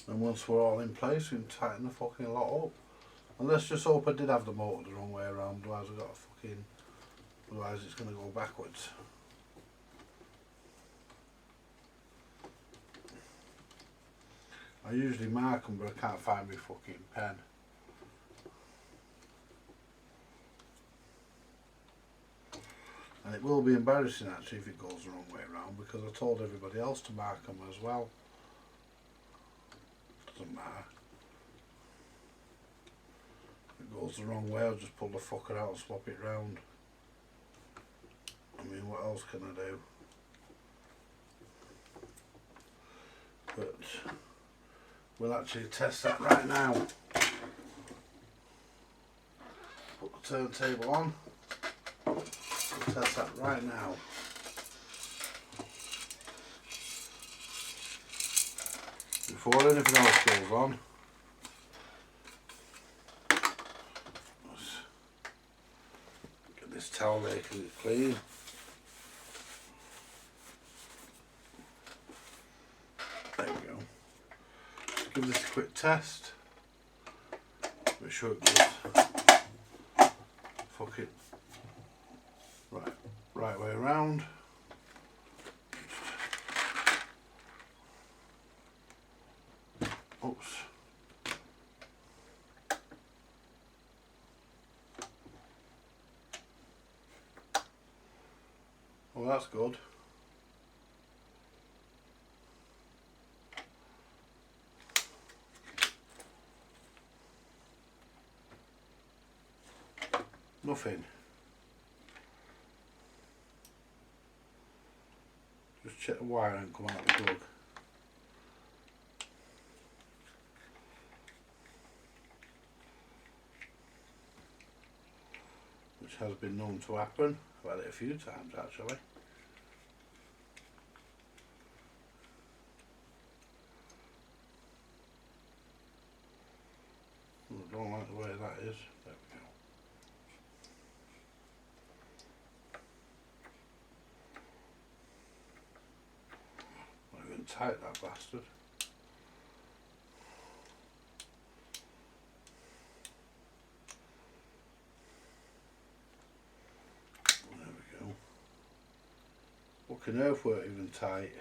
And once we're all in place, we can tighten the fucking lot up. And let's just hope I did have the motor the wrong way around, otherwise I've got a fucking... otherwise it's going to go backwards. I usually mark them, but I can't find my fucking pen. And it will be embarrassing actually if it goes the wrong way around, because I told everybody else to mark them as well. Doesn't matter. If it goes the wrong way, I'll just pull the fucker out and swap it round. I mean, what else can I do? But we'll actually test that right now. Put the turntable on. We'll test that right now. Before anything else goes on, let's get this towel there because it's clean. There we go. Let's give this a quick test. Make sure it goes fucking right way around. Oops. Well, that's good. Nothing. Just check the wire and come out the plug. Which has been known to happen. I've had it a few times actually. I don't like the way that is. There we go. Not even tight, that bastard. fucking earthwork even tight.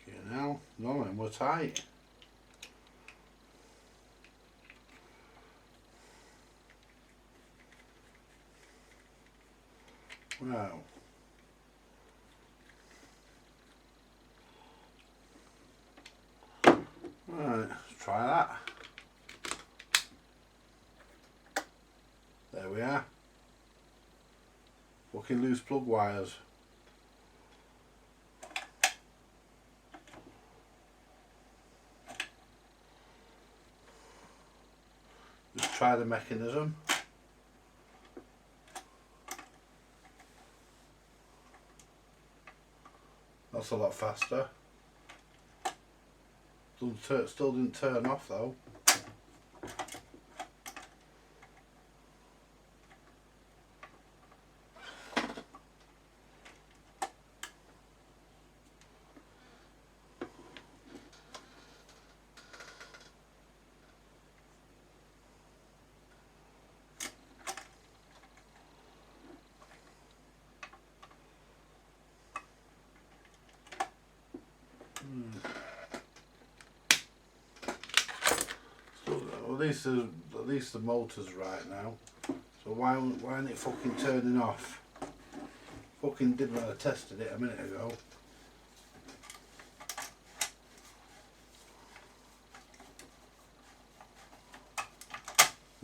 You know, none of them were tight. Wow. Right, let's try that. There we are. Fucking loose plug wires. Just try the mechanism. That's a lot faster. Still didn't turn off though. At least the motor's right now. So why isn't it fucking turning off? Fucking did when I tested it a minute ago.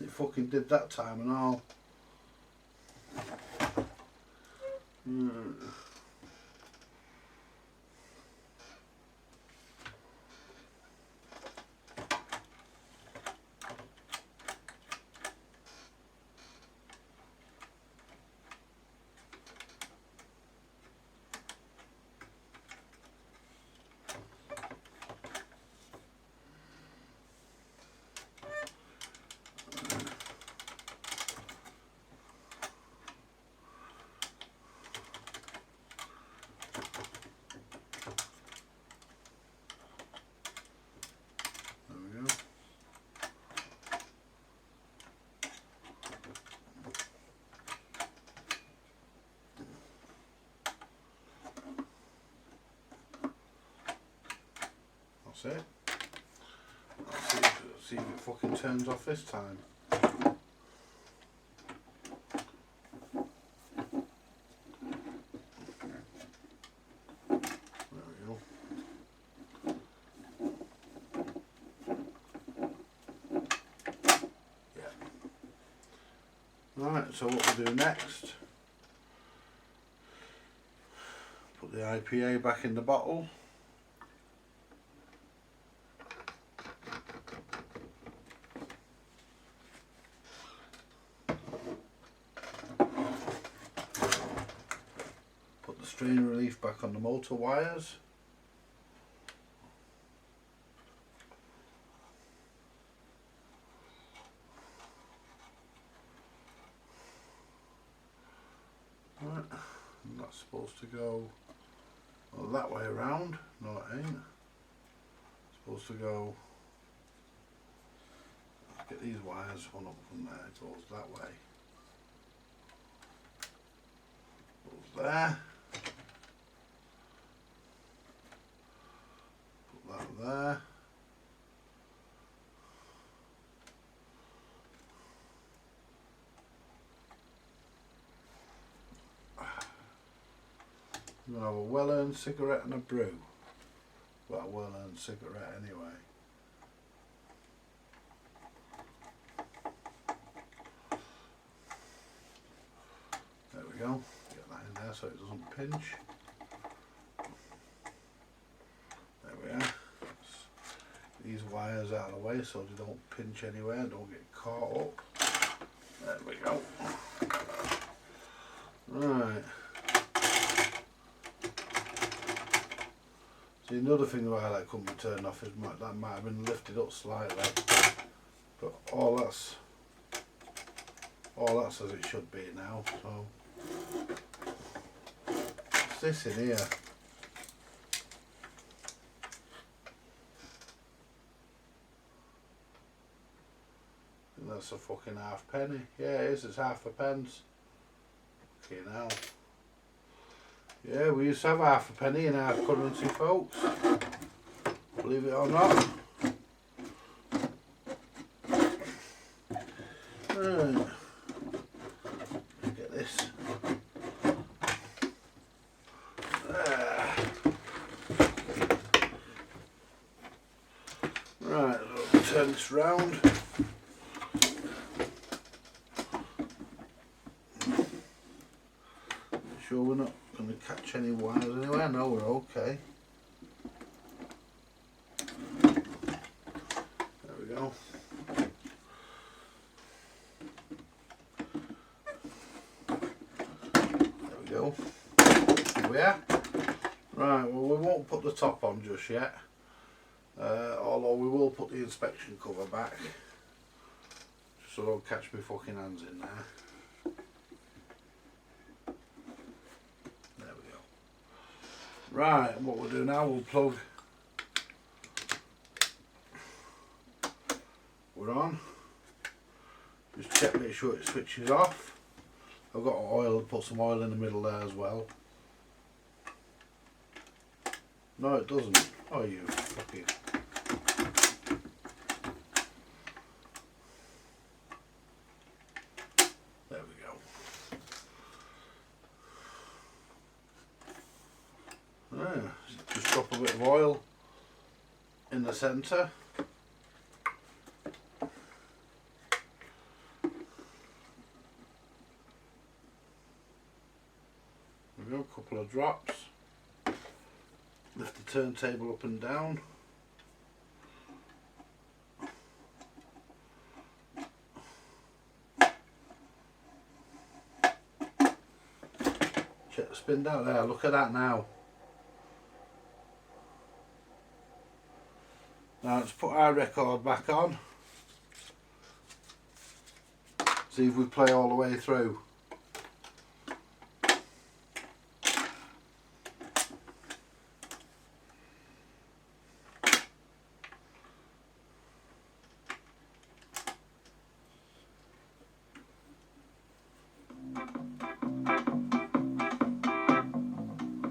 It fucking did that time and all. That's it. Let's see if it fucking turns off this time. There we go. Yeah. Right, so what we'll do next, put the IPA back in the bottle. Strain relief back on the motor wires. Right, and that's supposed to go well, that way around. No, it ain't. It's supposed to go. Get these wires one up from there. It goes that way. Goes there. There. I'm going to have a well-earned cigarette and a brew. Well, a well-earned cigarette anyway. There we go. Get that in there so it doesn't pinch. There we are. These wires out of the way so they don't pinch anywhere, don't get caught up. There we go. Right. See, another thing why that couldn't be turned off is that might have been lifted up slightly, but all that's as it should be now. So it's this in here. that's a fucking halfpenny. Yeah, it is, it's half a pence. Fucking hell. Yeah, we used to have half a penny in our currency, folks. Believe it or not. Right. Get this. Right, I'll turn this round. Sure we're not going to catch any wires anywhere? No, we're okay. There we go. There we go. Here we are. Right, well we won't put the top on just yet. Although we will put the inspection cover back. So don't catch me fucking hands in there. Right, what we'll do now, we'll plug. We're on. Just check, make sure it switches off. I've got oil, put some oil in the middle there as well. No, it doesn't. Oh, you fucking. There we go. Just drop a bit of oil in the centre. There we go, a couple of drops. Lift the turntable up and down. Check the spin down there, look at that now. Now let's put our record back on. See if we play all the way through.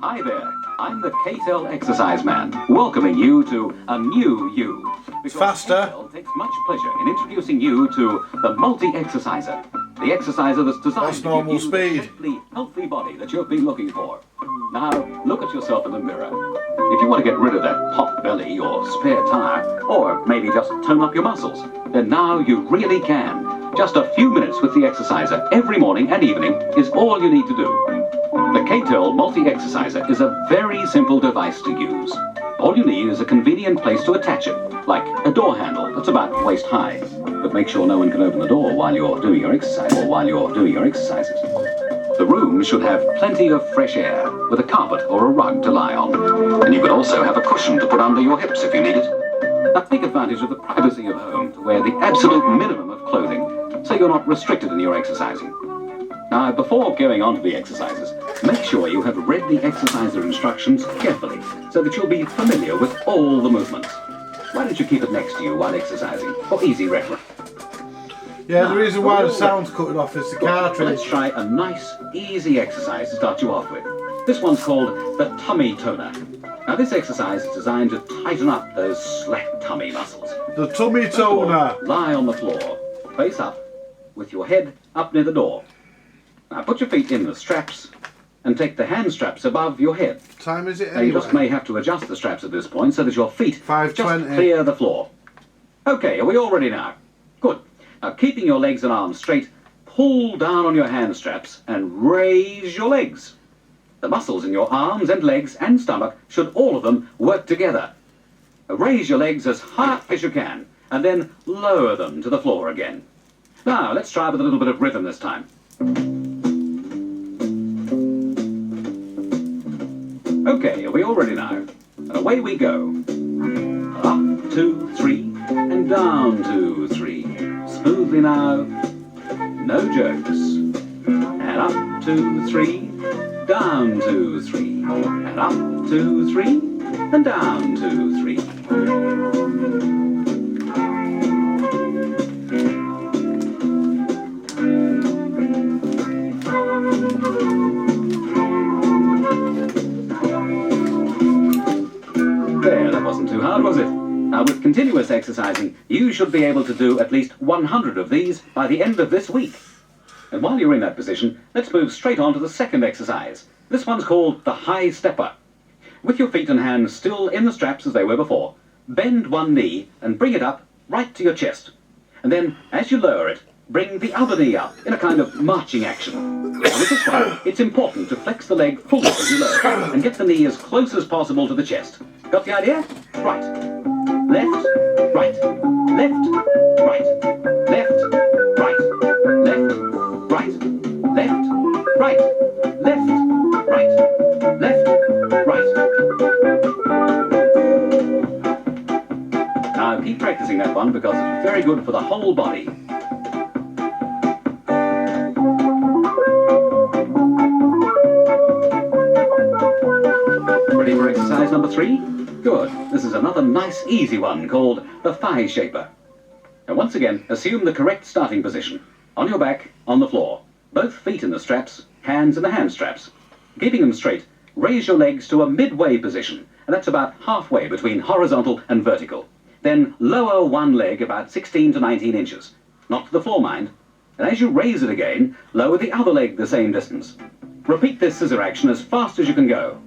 Hi there, I'm the KTEL Exercise Man, welcoming you to a new you. It's faster. KTEL takes much pleasure in introducing you to the multi-exerciser. The exerciser that's designed That's to normal give you speed. the shapely, healthy body that you've been looking for. Now, look at yourself in the mirror. If you want to get rid of that pot belly or spare tire, or maybe just tone up your muscles, then now you really can. Just a few minutes with the exerciser every morning and evening is all you need to do. The KTEL Multi-Exerciser is a very simple device to use. All you need is a convenient place to attach it, like a door handle that's about waist high. But make sure no one can open the door while you're doing your exercise or while you're doing your exercises. The room should have plenty of fresh air, with a carpet or a rug to lie on. And you can also have a cushion to put under your hips if you need it. Now take advantage of the privacy of home to wear the absolute minimum of clothing, so you're not restricted in your exercising. Now, before going on to the exercises, make sure you have read the exerciser instructions carefully, so that you'll be familiar with all the movements. Why don't you keep it next to you while exercising, for easy reference? Yeah, Now, the reason why the sound's cutting off is the cartridge. Let's try a nice, easy exercise to start you off with. This one's called the tummy toner. Now, this exercise is designed to tighten up those slack tummy muscles. The tummy toner. Lie on the floor, face up, with your head up near the door. Now put your feet in the straps and take the hand straps above your head. What time is it Now you anyway? just may have to adjust the straps at this point so that your feet 5:20. just clear the floor. Okay, are we all ready now? Good. Now keeping your legs and arms straight, pull down on your hand straps and raise your legs. The muscles in your arms and legs and stomach should all of them work together. Raise your legs as high as you can and then lower them to the floor again. Now let's try with a little bit of rhythm this time. Okay, are we all ready now? And away we go. Up, 2, 3, and down, 2, 3. Smoothly now. No jerks. And up, 2, 3, down, 2, 3. And up, 2, 3, and down, 2, 3. There, that wasn't too hard, was it? Now, with continuous exercising, you should be able to do at least 100 of these by the end of this week. And while you're in that position, let's move straight on to the second exercise. This one's called the high stepper. With your feet and hands still in the straps as they were before, bend one knee and bring it up right to your chest. And then, as you lower it, bring the other knee up in a kind of marching action. Now, with this one, it's important to flex the leg fully as you lower it and get the knee as close as possible to the chest. Got the idea? Right. Left, right, left, right, left, right, left, right, left, right, left, right, left, right. Now keep practicing that one because it's very good for the whole body. Ready for exercise number 3? Good. This is another nice, easy one called the thigh shaper. And once again, assume the correct starting position. On your back, on the floor. Both feet in the straps, hands in the hand straps. Keeping them straight, raise your legs to a midway position, and that's about halfway between horizontal and vertical. Then lower one leg about 16 to 19 inches. Not to the floor, mind. And as you raise it again, lower the other leg the same distance. Repeat this scissor action as fast as you can go.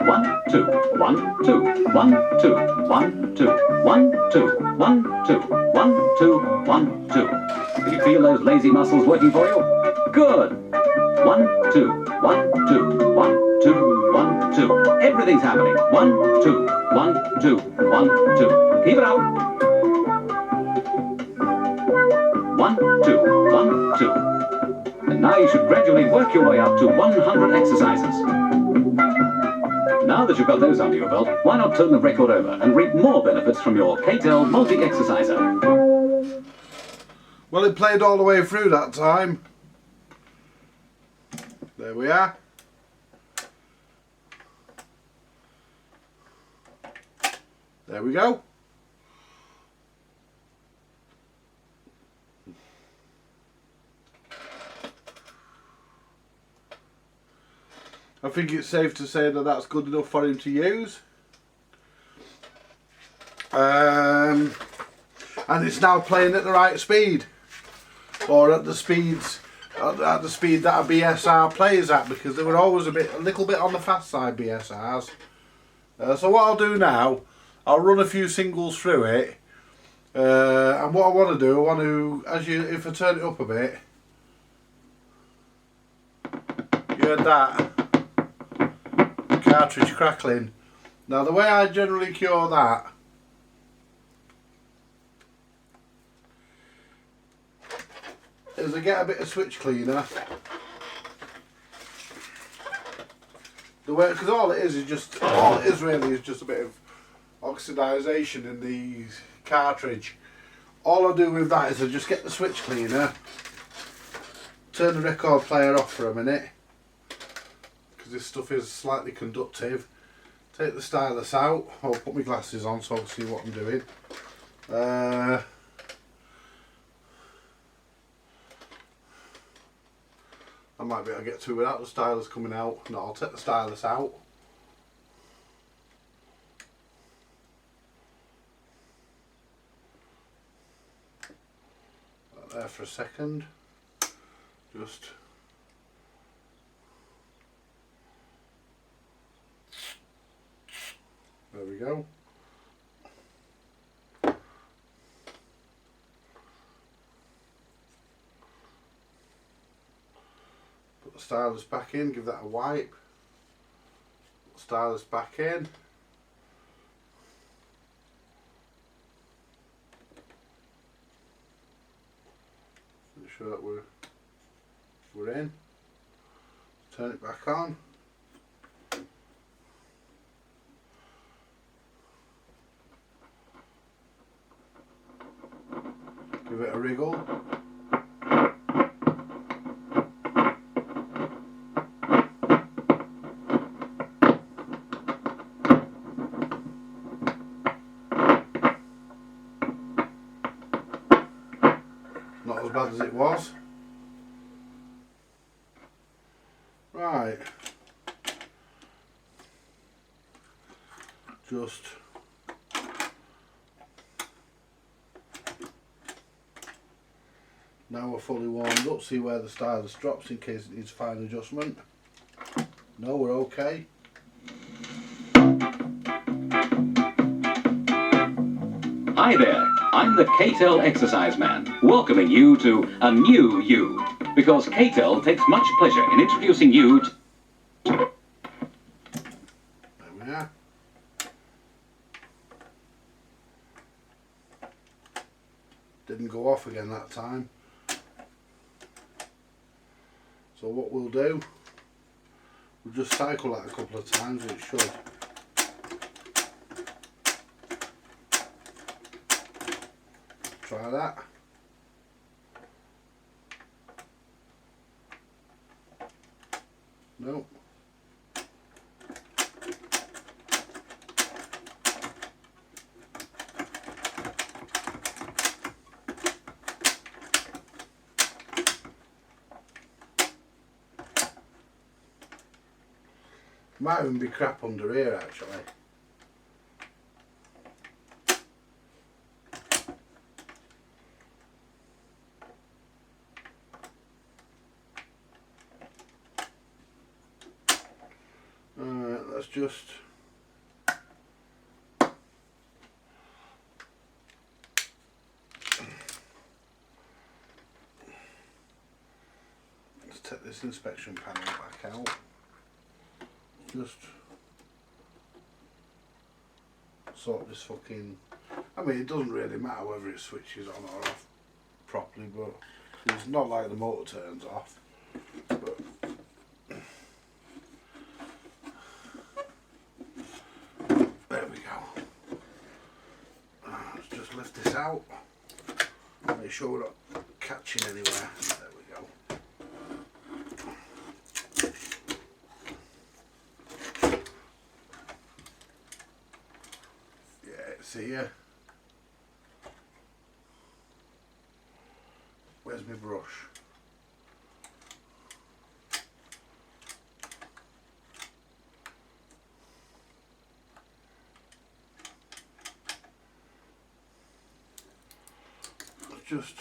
1, 2, 1, 2, 1, 2, 1, 2, 1, 2, 1, 2, 1, 2, 1, 2. Can you feel those lazy muscles working for you? Good. 1, 2, 1, 2, 1, 2, 1, 2. Everything's happening. 1, 2, 1, 2, 1, 2. Keep it up. 1, 2, 1, 2. And now you should gradually work your way up to 100 exercises. Now that you've got those under your belt, why not turn the record over and reap more benefits from your KTEL multi-exerciser? Well, it played all the way through that time. There we are. There we go. I think it's safe to say that that's good enough for him to use. And it's now playing at the right speed, or at the speeds at the speed that a BSR plays at, because they were always a little bit on the fast side, BSRs. So what I'll do now, I'll run a few singles through it, and what I want to do, if I turn it up a bit, you heard that cartridge crackling. Now the way I generally cure that is I get a bit of switch cleaner. Because all it is really is just a bit of oxidization in the cartridge. All I do with that is I just get the switch cleaner, turn the record player off for a minute, because this stuff is slightly conductive. Take the stylus out. I'll put my glasses on so I can see what I'm doing. I might be able to get to without the stylus coming out. No, I'll take the stylus out. There for a second. Just there we go. Put the stylus back in, give that a wipe. Put the stylus back in. Make sure that we're in. Turn it back on. Give it a wriggle. Not as bad as it was. Right. Just now we're fully warmed up, see where the stylus drops in case it needs fine adjustment. No, we're okay. Hi there, I'm the KTEL Exercise Man, welcoming you to a new you. Because KTEL takes much pleasure in introducing you to... There we are. Didn't go off again that time. So what we'll do, we'll just cycle that a couple of times and it should. Try that. No. Might even be crap under here actually. Let's just take this inspection panel back out. Just sort this fucking, I mean it doesn't really matter whether it switches on or off properly, but it's not like the motor turns off. But there we go. Let's just lift this out. Make sure we're not catching anywhere. There we go. See ya. Where's my brush? Let's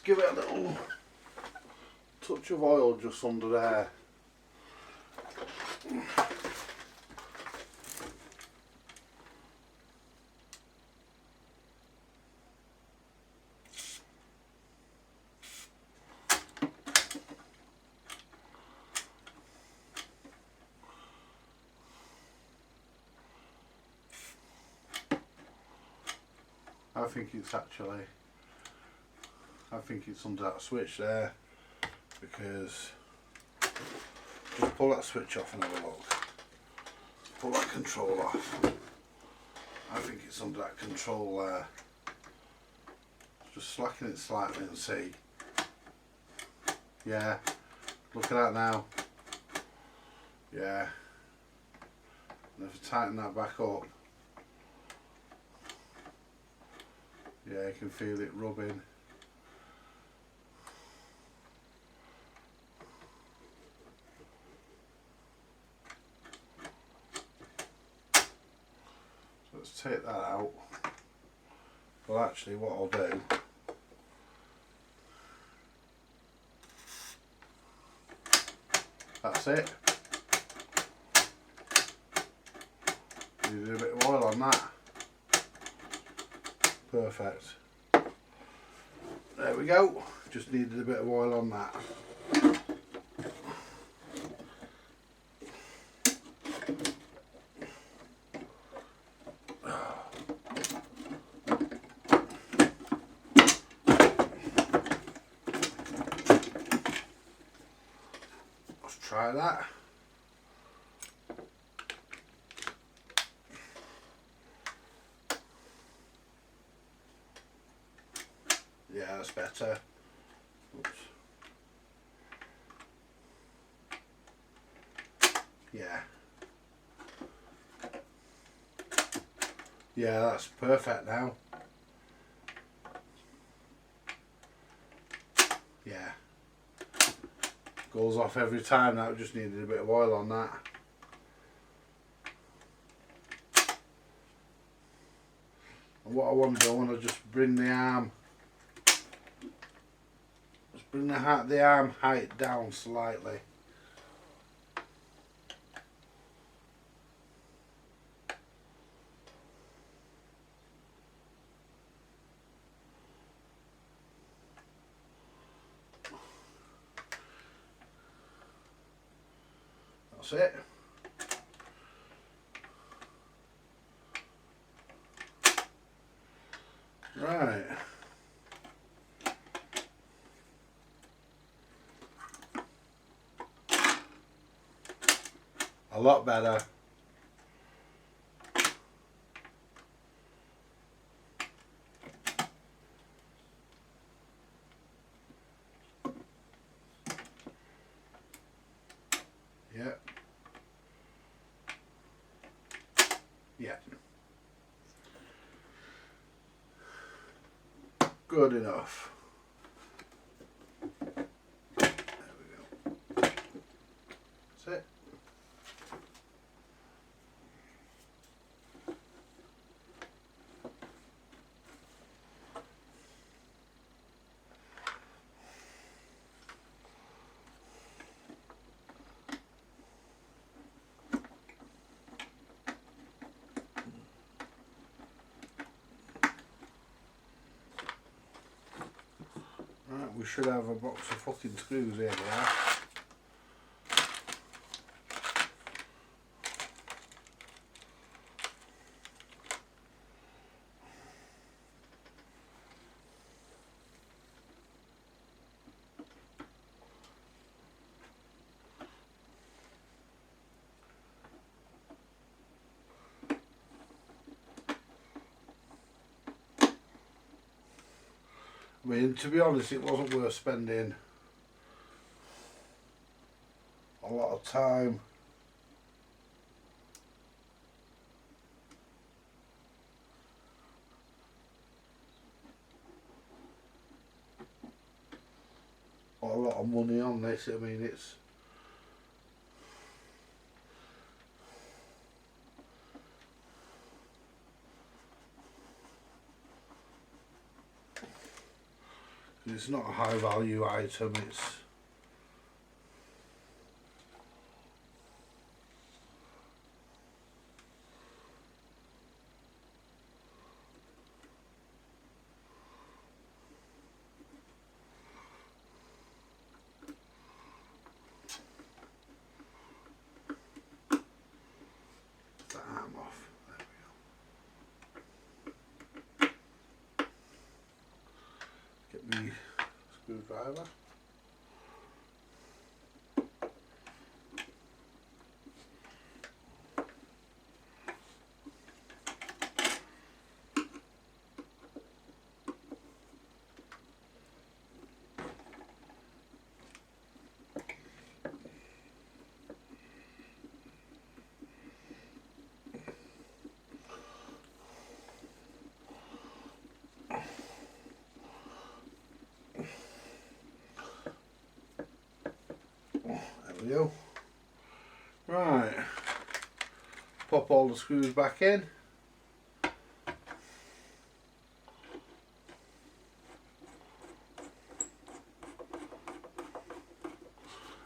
give it a little touch of oil just under there. I think it's under that switch there, because just pull that switch off and have a look. Pull that control off. I think it's under that control there. Just slacken it slightly and see. Yeah, look at that now. Yeah. And if I tighten that back up, yeah, you can feel it rubbing. So let's take that out. Well, actually what I'll do, that's it. Needed a bit of oil on that. Perfect. There we go. Just needed a bit of oil on that. Let's try that. Yeah, that's better. Oops. Yeah. Yeah, that's perfect now. Yeah. Goes off every time. That just needed a bit of oil on that. And what I want to do, I want to just bring the arm, bring the arm height down slightly. That's it. Right. A lot better. Yep. Yeah. Good enough. There we go. That's it. Right, we should have a box of fucking screws here now. I mean, to be honest, it wasn't worth spending a lot of time or a lot of money on this. I mean, it's not a high value item. It's the arm off. There we go. Get the screwdriver. There we go. Right. Pop all the screws back in.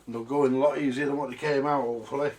And they'll go in a lot easier than what they came out, hopefully.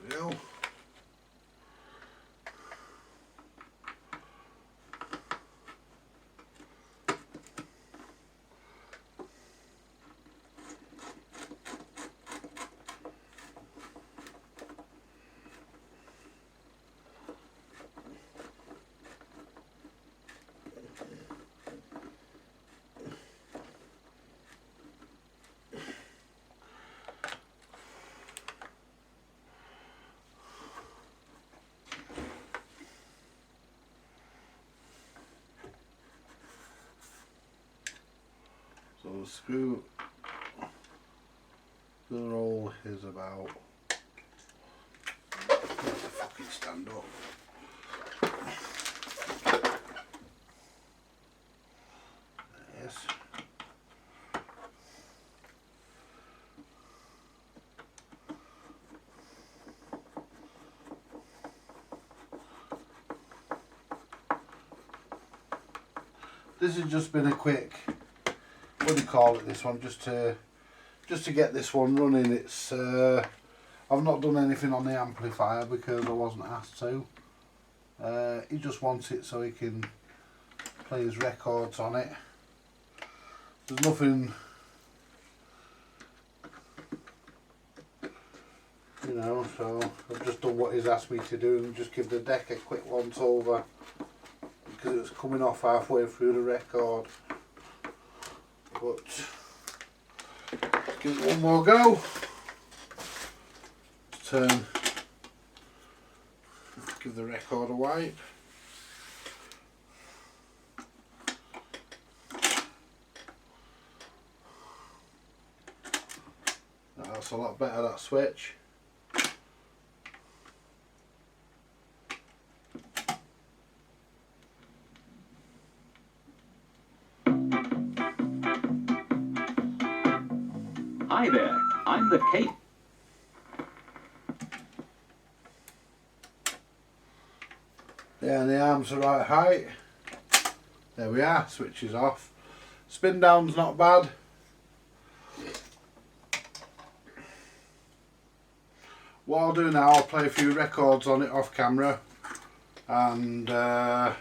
There we go. the screw hole is about, let the fucking stand up. Yes. This has just been a quick, what do you call it, this one, just to get this one running. It's I've not done anything on the amplifier because I wasn't asked to. He just wants it so he can play his records on it. There's nothing, you know, so I've just done what he's asked me to do and just give the deck a quick once over because it was coming off halfway through the record. But let's give it one more go. Turn, give the record a wipe. That's a lot better, that switch. Hi there, I'm the Kate. Yeah, and the arms are right height. There we are, switch is off. Spin down's not bad. What I'll do now, I'll play a few records on it off camera, and I'll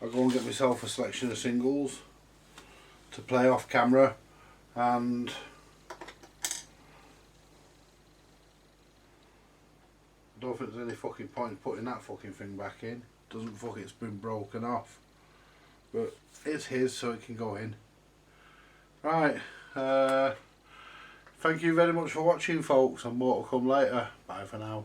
go and get myself a selection of singles to play off camera, and I don't think there's any fucking point putting that fucking thing back in. Doesn't fuck, it's been broken off. But it's his, so it can go in. Right, thank you very much for watching, folks, and more to come later. Bye for now.